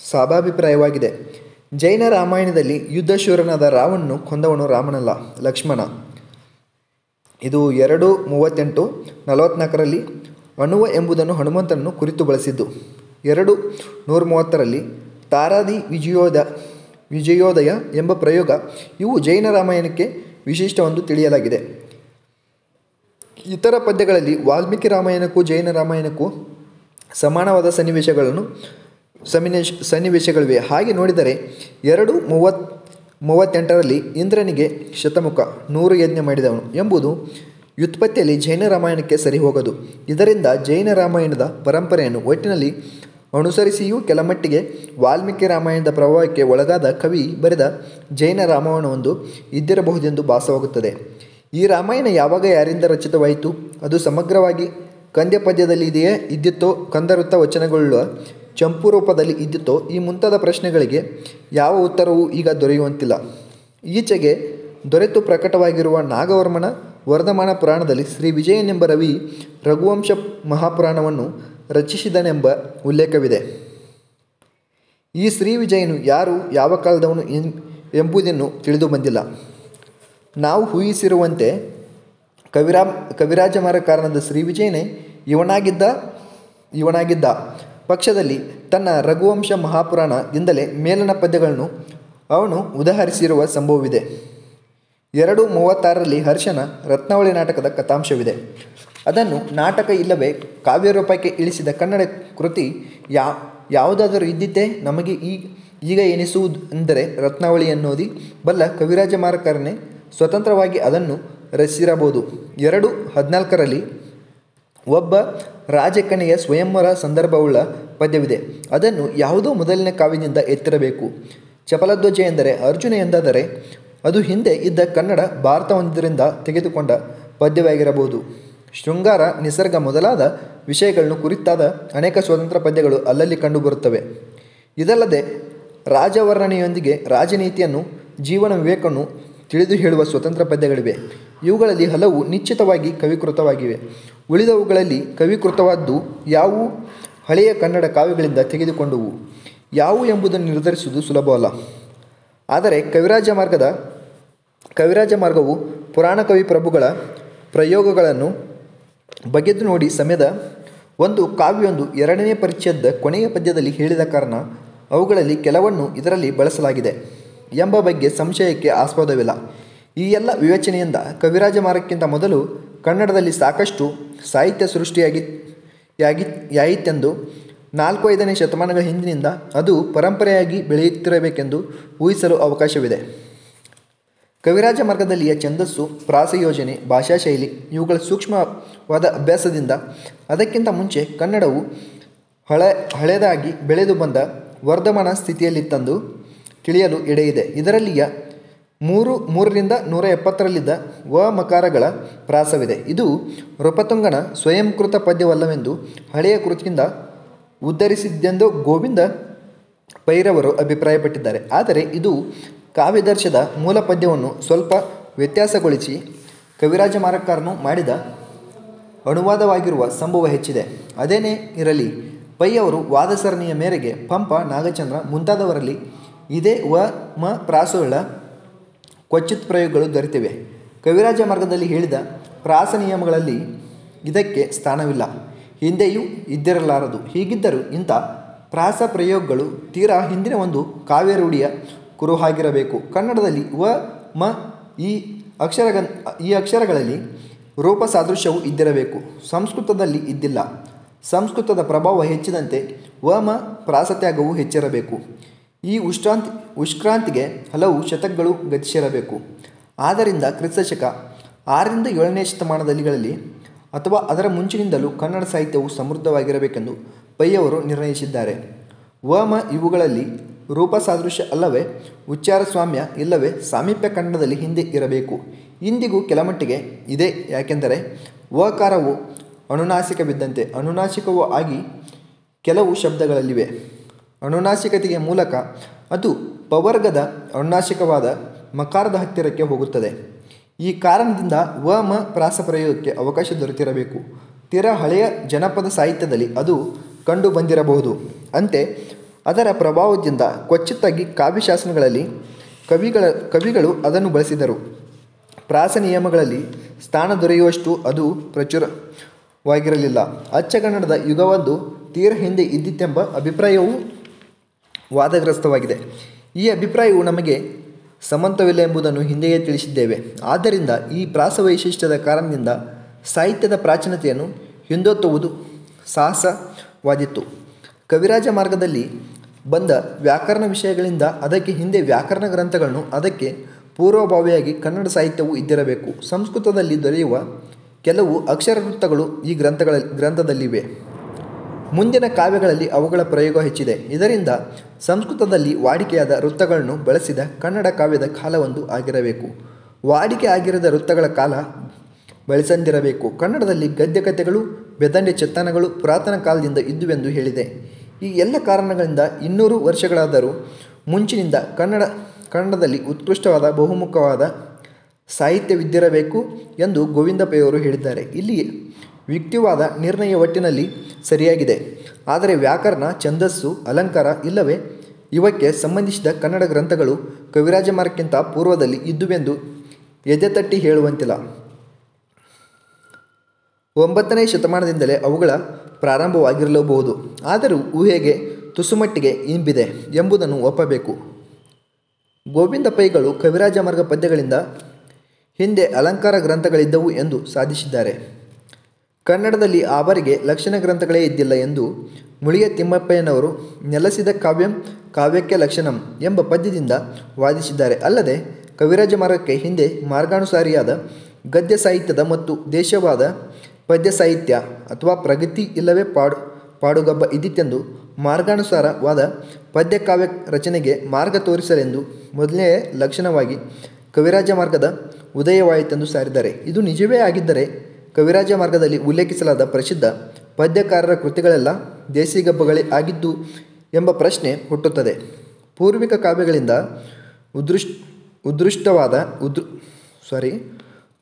ಸ್ವಾಭಾಭಿಪ್ರಾಯವಾಗಿದೆ. ಜೈನ ರಾಮಾಯಣದಲ್ಲಿ ಯುದ್ಧಶೂರನಾದ ರಾವಣನು ಕೊಂದವನು ರಾಮನಲ್ಲ, ಲಕ್ಷ್ಮಣ. ಇದು 2:38-44ರಲ್ಲಿ ಅಣುವ ಎಂಬುದನ್ನು ಹನುಮಂತನನ್ನು ಕುರಿತು ಬಳಸಿದ್ದು. 2:130ರಲ್ಲಿ ತಾರಾದಿ ವಿಜಯೋದಯ ಎಂಬ ಪ್ರಯೋಗ. ಇವು ಜೈನ ರಾಮಾಯಣಕ್ಕೆ ವಿಶಿಷ್ಟವೆಂದು ತಿಳಿಯಲಾಗಿದೆ. ಇತರ ಪದ್ಯಗಳಲ್ಲಿ ವಾಲ್ಮೀಕಿ ರಾಮಾಯಣಕ್ಕೂ ಜೈನ ರಾಮಾಯಣಕ್ಕೂ ಸಮಾನವಾದ ಸನ್ನಿವೇಶಗಳಿವೆ. ಹಾಗೆ ನೋಡಿದರೆ 2:38ರಲ್ಲಿ ಇಂದ್ರನಿಗೆ ಶತಮುಖ 100 ಯಜ್ಞ ಮಾಡಿದವನು ಎಂಬುದು ವ್ಯುತ್ಪತ್ತಿಯಲ್ಲಿ ಜೈನ ರಾಮಾಯಣಕ್ಕೆ ಸರಿ ಹೋಗದು. ಇದರಿಂದ ಜೈನ ರಾಮಾಯಣದ ಪರಂಪರೆಯನ್ನು ಒಟ್ಟಿನಲ್ಲಿ ಅನುಸರಿಸಿಯೂ ಕೆಲಮಟ್ಟಿಗೆ ವಾಲ್ಮೀಕಿ ರಾಮಾಯಣದ ಪ್ರಭಾವಕ್ಕೆ ಒಳಗಾದ ಕವಿ ಬರೆದ ಜೈನ ರಾಮಾಯಣವೊಂದು ಇದ್ದಿರಬಹುದೆಂದು ಭಾಸವಾಗುತ್ತದೆ. ಈ ರಾಮಾಯಣ ಯಾವಾಗ ಯಾರಿಂದ ರಚಿತವಾಯಿತು? ಅದು ಸಮಗ್ರವಾಗಿ ಕಂದ್ಯ ಪದ್ಯದಲ್ಲಿ ಇದ್ದಿತ್ತೋ, ಕಂದವೃತ್ತ ವಚನಗಳುಳ್ಳ ಚಂಪು ರೂಪದಲ್ಲಿ ಇದ್ದಿತ್ತೋ? ಈ ಮುಂತಾದ ಪ್ರಶ್ನೆಗಳಿಗೆ ಯಾವ ಉತ್ತರವೂ ಈಗ ದೊರೆಯುವಂತಿಲ್ಲ. ಈಚೆಗೆ ದೊರೆತು ಪ್ರಕಟವಾಗಿರುವ ನಾಗವರ್ಮನ ವರ್ಧಮಾನ ಪುರಾಣದಲ್ಲಿ ಶ್ರೀ ವಿಜಯನೆಂಬ ರವಿ ರಘುವಂಶ ಮಹಾಪುರಾಣವನ್ನು ರಚಿಸಿದನೆಂಬ ಉಲ್ಲೇಖವಿದೆ. ಈ ಶ್ರೀ ವಿಜಯನು ಯಾರು, ಯಾವ ಕಾಲದವನು ಎಂಬುದನ್ನು ತಿಳಿದು ಬಂದಿಲ್ಲ. ನಾವು ಊಹಿಸಿರುವಂತೆ ಕವಿರಾಜ ಮಾರಕಾರನಾದ ಶ್ರೀ ವಿಜಯನೇ ಇವನಾಗಿದ್ದ ಪಕ್ಷದಲ್ಲಿ ತನ್ನ ರಘುವಂಶ ಮಹಾಪುರಾಣದಿಂದಲೇ ಮೇಲನ ಪದ್ಯಗಳನ್ನು ಅವನು ಉದಾಹರಿಸಿರುವ ಸಂಭವವಿದೆ. 2:36ರಲ್ಲಿ ಹರ್ಷನ ರತ್ನಾವಳಿ ನಾಟಕದ ಕಥಾಂಶವಿದೆ. ಅದನ್ನು ನಾಟಕ ಇಲ್ಲವೇ ಕಾವ್ಯರೂಪಕ್ಕೆ ಇಳಿಸಿದ ಕನ್ನಡ ಕೃತಿ ಯಾವುದಾದರೂ ಇದ್ದಿದ್ದೇ ನಮಗೆ ಈಗ ಎನಿಸುವುದೆಂದರೆ ರತ್ನಾವಳಿ ಎನ್ನುವುದಿ ಬಲ್ಲ ಕವಿರಾಜ ಮಾರಕಾರನೇ ಸ್ವತಂತ್ರವಾಗಿ ಅದನ್ನು ರಚಿಸಿರಬಹುದು. 2:14ರಲ್ಲಿ ಒಬ್ಬ ರಾಜಕನ್ಯೆಯ ಸ್ವಯಂವರ ಸಂದರ್ಭವುಳ್ಳ ಪದ್ಯವಿದೆ. ಅದನ್ನು ಯಾವುದೋ ಮೊದಲಿನ ಕಾವ್ಯದಿಂದ ಎತ್ತಿರಬೇಕು. ಚಪಲಧ್ವಜ ಎಂದರೆ ಅರ್ಜುನ ಎಂದಾದರೆ ಅದು ಹಿಂದೆ ಇದ್ದ ಕನ್ನಡ ಭಾರತ ಒಂದರಿಂದ ತೆಗೆದುಕೊಂಡ ಪದ್ಯವಾಗಿರಬಹುದು. ಶೃಂಗಾರ, ನಿಸರ್ಗ ಮೊದಲಾದ ವಿಷಯಗಳನ್ನು ಕುರಿತಾದ ಅನೇಕ ಸ್ವತಂತ್ರ ಪದ್ಯಗಳು ಅಲ್ಲಲ್ಲಿ ಕಂಡುಬರುತ್ತವೆ. ಇದಲ್ಲದೆ ರಾಜವರ್ಣನೆಯೊಂದಿಗೆ ರಾಜನೀತಿಯನ್ನು, ಜೀವನ ವಿವೇಕವನ್ನು ತಿಳಿದು ಹೇಳುವ ಸ್ವತಂತ್ರ ಪದ್ಯಗಳಿವೆ. ಇವುಗಳಲ್ಲಿ ಹಲವು ನಿಶ್ಚಿತವಾಗಿ ಕವಿಕೃತವಾಗಿವೆ. ಉಳಿದವುಗಳಲ್ಲಿ ಕವಿಕೃತವಾದ್ದು ಯಾವುವು, ಹಳೆಯ ಕನ್ನಡ ಕಾವ್ಯಗಳಿಂದ ತೆಗೆದುಕೊಂಡವು ಯಾವುವು ಎಂಬುದನ್ನು ನಿರ್ಧರಿಸುವುದು ಸುಲಭವಲ್ಲ. ಆದರೆ ಕವಿರಾಜ ಮಾರ್ಗವು ಪುರಾಣ ಕವಿ ಪ್ರಭುಗಳ ಪ್ರಯೋಗಗಳನ್ನು ಬಗೆದು ನೋಡಿ ಸಮಯದ ಒಂದು ಕಾವ್ಯವೊಂದು 2ನೇ ಪರಿಚ್ಛೇದದ ಕೊನೆಯ ಪದ್ಯದಲ್ಲಿ ಹೇಳಿದ ಕಾರಣ ಅವುಗಳಲ್ಲಿ ಕೆಲವನ್ನು ಇದರಲ್ಲಿ ಬಳಸಲಾಗಿದೆ ಎಂಬ ಬಗ್ಗೆ ಸಂಶಯಕ್ಕೆ ಆಸ್ಪದವಿಲ್ಲ. ಈ ಎಲ್ಲ ವಿವೇಚನೆಯಿಂದ ಕವಿರಾಜ ಮಾರ್ಗಕ್ಕಿಂತ ಮೊದಲು ಕನ್ನಡದಲ್ಲಿ ಸಾಕಷ್ಟು ಸಾಹಿತ್ಯ ಸೃಷ್ಟಿಯಾಯಿತೆಂದು 4-5ನೇ ಶತಮಾನಗಳ ಹಿಂದಿನಿಂದ ಅದು ಪರಂಪರೆಯಾಗಿ ಬೆಳೆಯುತ್ತಿರಬೇಕೆಂದು ಊಹಿಸಲು ಅವಕಾಶವಿದೆ. ಕವಿರಾಜ ಮಾರ್ಗದಲ್ಲಿಯ ಛಂದಸ್ಸು, ಪ್ರಾಸಯೋಜನೆ, ಭಾಷಾಶೈಲಿ ಇವುಗಳ ಸೂಕ್ಷ್ಮವಾದ ಅಭ್ಯಾಸದಿಂದ ಅದಕ್ಕಿಂತ ಮುಂಚೆ ಕನ್ನಡವು ಹಳೆಯದಾಗಿ ಬೆಳೆದು ಬಂದ ವರ್ಧಮಾನ ಸ್ಥಿತಿಯಲ್ಲಿತ್ತೆಂದು ತಿಳಿಯಲು ಎಡೆಯಿದೆ. ಇದರಲ್ಲಿಯ 300ರಿಂದ 170ರಲ್ಲಿದ್ದ ವಮಕಾರಗಳ ಪ್ರಾಸವಿದೆ. ಇದು ನೃಪತುಂಗನ ಸ್ವಯಂಕೃತ ಪದ್ಯವಲ್ಲವೆಂದು ಹಳೆಯ ಕೃತಿಯಿಂದ ಉದ್ಧರಿಸಿದ್ದೆಂದು ಗೋವಿಂದ ಪೈರವರು ಅಭಿಪ್ರಾಯಪಟ್ಟಿದ್ದಾರೆ. ಆದರೆ ಇದು ಕಾವ್ಯದರ್ಶದ ಮೂಲ ಪದ್ಯವನ್ನು ಸ್ವಲ್ಪ ವ್ಯತ್ಯಾಸಗೊಳಿಸಿ ಕವಿರಾಜ ಮಾರ್ಗಕಾರನು ಮಾಡಿದ ಅನುವಾದವಾಗಿರುವ ಸಂಭವ ಹೆಚ್ಚಿದೆ. ಅದೇನೇ ಇರಲಿ, ಪೈ ಅವರು ವಾದ ಸರಣಿಯ ಮೇರೆಗೆ ಪಂಪ, ನಾಗಚಂದ್ರ ಮುಂತಾದವರಲ್ಲಿ ಇದೇ ಮ ಪ್ರಾಸಗಳ ಕ್ವಚಿತ್ ಪ್ರಯೋಗಗಳು ದೊರೆತಿವೆ. ಕವಿರಾಜ ಮಾರ್ಗದಲ್ಲಿ ಹೇಳಿದ ಪ್ರಾಸ ನಿಯಮಗಳಲ್ಲಿ ಇದಕ್ಕೆ ಸ್ಥಾನವಿಲ್ಲ, ಹಿಂದೆಯೂ ಇದ್ದಿರಲಾರದು. ಹೀಗಿದ್ದರೂ ಇಂಥ ಪ್ರಾಸ ಪ್ರಯೋಗಗಳು ತೀರಾ ಹಿಂದಿನ ಒಂದು ಕಾವ್ಯರೂಢಿಯ ಕುರುಹಾಗಿರಬೇಕು. ಕನ್ನಡದಲ್ಲಿ ಮ ಈ ಅಕ್ಷರಗಳಲ್ಲಿ ರೂಪ ಸಾದೃಶ್ಯವು ಇದ್ದಿರಬೇಕು. ಸಂಸ್ಕೃತದಲ್ಲಿ ಇದ್ದಿಲ್ಲ. ಸಂಸ್ಕೃತದ ಪ್ರಭಾವ ಹೆಚ್ಚಿದಂತೆ ಮ ಪ್ರಾಸತ್ಯಾಗವು ಹೆಚ್ಚಿರಬೇಕು. ಈ ಉಷ್ಕ್ರಾಂತಿಗೆ ಹಲವು ಶತಕಗಳು ಗತಿಸಿರಬೇಕು. ಆದ್ದರಿಂದ ಕ್ರಿಸ್ತಶಕ 6ರಿಂದ 7ನೇ ಶತಮಾನದಲ್ಲಿ ಅಥವಾ ಅದರ ಮುಂಚಿನಿಂದಲೂ ಕನ್ನಡ ಸಾಹಿತ್ಯವು ಸಮೃದ್ಧವಾಗಿರಬೇಕೆಂದು ಪೈಯವರು ನಿರ್ಣಯಿಸಿದ್ದಾರೆ. ಮ ಇವುಗಳಲ್ಲಿ ರೂಪ ಸಾದೃಶ್ಯ ಅಲ್ಲವೇ ಉಚ್ಚಾರ ಸ್ವಾಮ್ಯ ಇಲ್ಲವೇ ಸಾಮೀಪ್ಯ ಕನ್ನಡದಲ್ಲಿ ಹಿಂದೆ ಇರಬೇಕು. ಇಂದಿಗೂ ಕೆಲಮಟ್ಟಿಗೆ ಇದೆ. ಯಾಕೆಂದರೆ ವಕಾರವು ಅನುನಾಸಿಕವಿದ್ದಂತೆ ಅನುನಾಸಿಕವೂ ಆಗಿ ಕೆಲವು ಶಬ್ದಗಳಲ್ಲಿವೆ. ಅನುನಾಸಿಕತೆಯ ಮೂಲಕ ಅದು ಪವರ್ಗದ ಅನುನಾಸಿಕವಾದ ಮಕಾರದ ಹತ್ತಿರಕ್ಕೆ ಹೋಗುತ್ತದೆ. ಈ ಕಾರಣದಿಂದ ಮ ಪ್ರಾಸ ಪ್ರಯೋಗಕ್ಕೆ ಅವಕಾಶ ದೊರೆತಿರಬೇಕು. ತೀರಾ ಹಳೆಯ ಜನಪದ ಸಾಹಿತ್ಯದಲ್ಲಿ ಅದು ಕಂಡು ಬಂದಿರಬಹುದು. ಅಂತೆ ಅದರ ಪ್ರಭಾವದಿಂದ ಕ್ವಚಿತ್ತಾಗಿ ಕಾವ್ಯಶಾಸನಗಳಲ್ಲಿ ಕವಿಗಳು ಅದನ್ನು ಬಳಸಿದರು. ಪ್ರಾಸ ನಿಯಮಗಳಲ್ಲಿ ಸ್ಥಾನ ದೊರೆಯುವಷ್ಟು ಅದು ಪ್ರಚುರವಾಗಿರಲಿಲ್ಲ. ಅಚ್ಚಗನ್ನಡದ ಯುಗವೊಂದು ತೀರ ಹಿಂದೆ ಇದ್ದಿತೆಂಬ ಅಭಿಪ್ರಾಯವೂ ವಾದಗ್ರಸ್ತವಾಗಿದೆ. ಈ ಅಭಿಪ್ರಾಯವು ನಮಗೆ ಸಮಂತವಿಲ್ಲ ಎಂಬುದನ್ನು ಹಿಂದೆಯೇ ತಿಳಿಸಿದ್ದೇವೆ. ಆದ್ದರಿಂದ ಈ ಪ್ರಾಸ ವೈಶಿಷ್ಟ್ಯದ ಕಾರಣದಿಂದ ಸಾಹಿತ್ಯದ ಪ್ರಾಚೀನತೆಯನ್ನು ಹಿಂದೊತ್ತುವುದು ಸಾಹಸವಾದೀತು. ಕವಿರಾಜ ಮಾರ್ಗದಲ್ಲಿ ಬಂದ ವ್ಯಾಕರಣ ವಿಷಯಗಳಿಂದ ಅದಕ್ಕೆ ಹಿಂದೆ ವ್ಯಾಕರಣ ಗ್ರಂಥಗಳನ್ನು ಅದಕ್ಕೆ ಪೂರ್ವಭಾವಿಯಾಗಿ ಕನ್ನಡ ಸಾಹಿತ್ಯವು ಇದ್ದಿರಬೇಕು. ಸಂಸ್ಕೃತದಲ್ಲಿ ದೊರೆಯುವ ಕೆಲವು ಅಕ್ಷರ ವೃತ್ತಗಳು ಈ ಗ್ರಂಥದಲ್ಲಿವೆ. ಮುಂದಿನ ಕಾವ್ಯಗಳಲ್ಲಿ ಅವುಗಳ ಪ್ರಯೋಗ ಹೆಚ್ಚಿದೆ. ಇದರಿಂದ ಸಂಸ್ಕೃತದಲ್ಲಿ ವಾಡಿಕೆಯಾದ ವೃತ್ತಗಳನ್ನು ಬಳಸಿದ ಕನ್ನಡ ಕಾವ್ಯದ ಕಾಲವೊಂದು ಆಗಿರಬೇಕು. ವಾಡಿಕೆ ಆಗಿರದ ವೃತ್ತಗಳ ಕಾಲ ಬಳಸಂದಿರಬೇಕು. ಕನ್ನಡದಲ್ಲಿ ಗದ್ಯ ಕಥೆಗಳು, ಬೆದಂಡೆ ಚೆತ್ತನಗಳು ಪುರಾತನ ಕಾಲದಿಂದ ಇದ್ದುವೆಂದು ಹೇಳಿದೆ. ಈ ಎಲ್ಲ ಕಾರಣಗಳಿಂದ 200 ವರ್ಷಗಳಾದರೂ ಮುಂಚಿನಿಂದ ಕನ್ನಡದಲ್ಲಿ ಉತ್ಕೃಷ್ಟವಾದ ಬಹುಮುಖವಾದ ಸಾಹಿತ್ಯವಿದ್ದಿರಬೇಕು ಎಂದು ಗೋವಿಂದ ಪೈಯವರು ಹೇಳಿದ್ದಾರೆ. ಇಲ್ಲಿ ಯುಕ್ತಿವಾದ ನಿರ್ಣಯ ಒಟ್ಟಿನಲ್ಲಿ ಸರಿಯಾಗಿದೆ. ಆದರೆ ವ್ಯಾಕರಣ, ಛಂದಸ್ಸು, ಅಲಂಕಾರ ಇಲ್ಲವೇ ಇವಕ್ಕೆ ಸಂಬಂಧಿಸಿದ ಕನ್ನಡ ಗ್ರಂಥಗಳು ಕವಿರಾಜ ಮಾರ್ಗಕ್ಕಿಂತ ಪೂರ್ವದಲ್ಲಿ ಇದ್ದುವೆಂದು ಎದೆತಟ್ಟಿ ಹೇಳುವಂತಿಲ್ಲ. 9ನೇ ಶತಮಾನದಿಂದಲೇ ಅವುಗಳ ಪ್ರಾರಂಭವಾಗಿರಲೂಬಹುದು. ಆದರೂ ಊಹೆಗೆ ತುಸುಮಟ್ಟಿಗೆ ಇಂಬಿದೆ ಎಂಬುದನ್ನು ಒಪ್ಪಬೇಕು. ಗೋವಿಂದ ಪೈಗಳು ಕವಿರಾಜ ಮಾರ್ಗ ಪದ್ಯಗಳಿಂದ ಹಿಂದೆ ಅಲಂಕಾರ ಗ್ರಂಥಗಳಿದ್ದವು ಎಂದು ಸಾಧಿಸಿದ್ದಾರೆ. ಕನ್ನಡದಲ್ಲಿ ಆವರೆಗೆ ಲಕ್ಷಣ ಗ್ರಂಥಗಳೇ ಇದ್ದಿಲ್ಲ ಎಂದು ಮುಳಿಯ ತಿಮ್ಮಪ್ಪಯ್ಯನವರು ನೆಲೆಸಿದ ಕಾವ್ಯಂ ಕಾವ್ಯಕ್ಕೆ ಲಕ್ಷಣಂ ಎಂಬ ಪದ್ಯದಿಂದ ವಾದಿಸಿದ್ದಾರೆ. ಅಲ್ಲದೆ ಕವಿರಾಜ ಮಾರ್ಗಕ್ಕೆ ಹಿಂದೆ ಮಾರ್ಗಾನುಸಾರಿಯಾದ ಗದ್ಯ ಸಾಹಿತ್ಯದ ಮತ್ತು ದೇಶವಾದ ಪದ್ಯ ಸಾಹಿತ್ಯ ಅಥವಾ ಪ್ರಗತಿ ಇಲ್ಲವೇ ಪಾಡುಗಬ್ಬ ಇದ್ದಿತೆಂದು ಮಾರ್ಗಾನುಸಾರವಾದ ಪದ್ಯ ಕಾವ್ಯ ರಚನೆಗೆ ಮಾರ್ಗ ತೋರಿಸಲೆಂದು ಮೊದಲನೆಯ ಲಕ್ಷಣವಾಗಿ ಕವಿರಾಜ ಮಾರ್ಗದ ಉದಯವಾಯಿತೆಂದು ಸಾರಿದ್ದಾರೆ. ಇದು ನಿಜವೇ ಆಗಿದ್ದರೆ ಕವಿರಾಜ ಮಾರ್ಗದಲ್ಲಿ ಉಲ್ಲೇಖಿಸಲಾದ ಪ್ರಸಿದ್ಧ ಪದ್ಯಕಾರರ ಕೃತಿಗಳೆಲ್ಲ ದೇಸಿಗಬ್ಬಗಳೇ ಆಗಿದ್ದು ಎಂಬ ಪ್ರಶ್ನೆ ಹುಟ್ಟುತ್ತದೆ. ಪೂರ್ವಿಕ ಕಾವ್ಯಗಳಿಂದ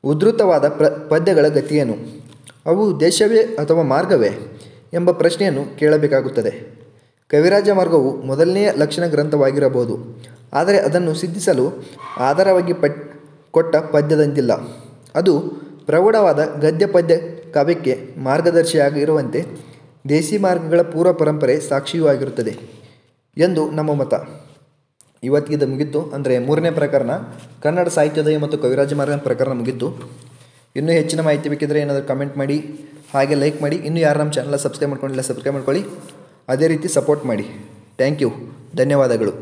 ಉದ್ಧೃತವಾದ ಪದ್ಯಗಳ ಗತಿಯೇನು? ಅವು ದೇಶವೇ ಅಥವಾ ಮಾರ್ಗವೇ ಎಂಬ ಪ್ರಶ್ನೆಯನ್ನು ಕೇಳಬೇಕಾಗುತ್ತದೆ. ಕವಿರಾಜ ಮಾರ್ಗವು ಮೊದಲನೆಯ ಲಕ್ಷಣ ಗ್ರಂಥವಾಗಿರಬಹುದು, ಆದರೆ ಅದನ್ನು ಸಿದ್ಧಿಸಲು ಆಧಾರವಾಗಿ ಕೊಟ್ಟ ಪದ್ಯದಂತಿಲ್ಲ. ಅದು ಪ್ರೌಢವಾದ ಗದ್ಯ ಪದ್ಯ ಕಾವ್ಯಕ್ಕೆ ಮಾರ್ಗದರ್ಶಿಯಾಗಿರುವಂತೆ ದೇಸಿ ಮಾರ್ಗಗಳ ಪೂರ್ವ ಪರಂಪರೆ ಸಾಕ್ಷಿಯೂ ಆಗಿರುತ್ತದೆ ಎಂದು ನಮ್ಮ ಮತ. ಇವತ್ತಿಗೆ ಮುಗಿತು. ಅಂದರೆ 3ನೇ ಪ್ರಕರಣ ಕನ್ನಡ ಸಾಹಿತ್ಯೋದಯ ಮತ್ತು ಕವಿರಾಜ ಮಾರ್ಗ ಪ್ರಕರಣ ಮುಗಿತು. ಇನ್ನೂ ಹೆಚ್ಚಿನ ಮಾಹಿತಿ ಬೇಕಿದ್ದರೆ ಏನಾದರೂ ಕಮೆಂಟ್ ಮಾಡಿ, ಹಾಗೆ ಲೈಕ್ ಮಾಡಿ. ಇನ್ನೂ ಯಾರು ನಮ್ಮ ಚಾನಲ್ ಸಬ್ಸ್ಕ್ರೈಬ್ ಮಾಡ್ಕೊಂಡಿಲ್ಲ ಸಬ್ಸ್ಕ್ರೈಬ್ ಮಾಡ್ಕೊಳ್ಳಿ. ಅದೇ ರೀತಿ ಸಪೋರ್ಟ್ ಮಾಡಿ. ಥ್ಯಾಂಕ್ ಯು, ಧನ್ಯವಾದಗಳು.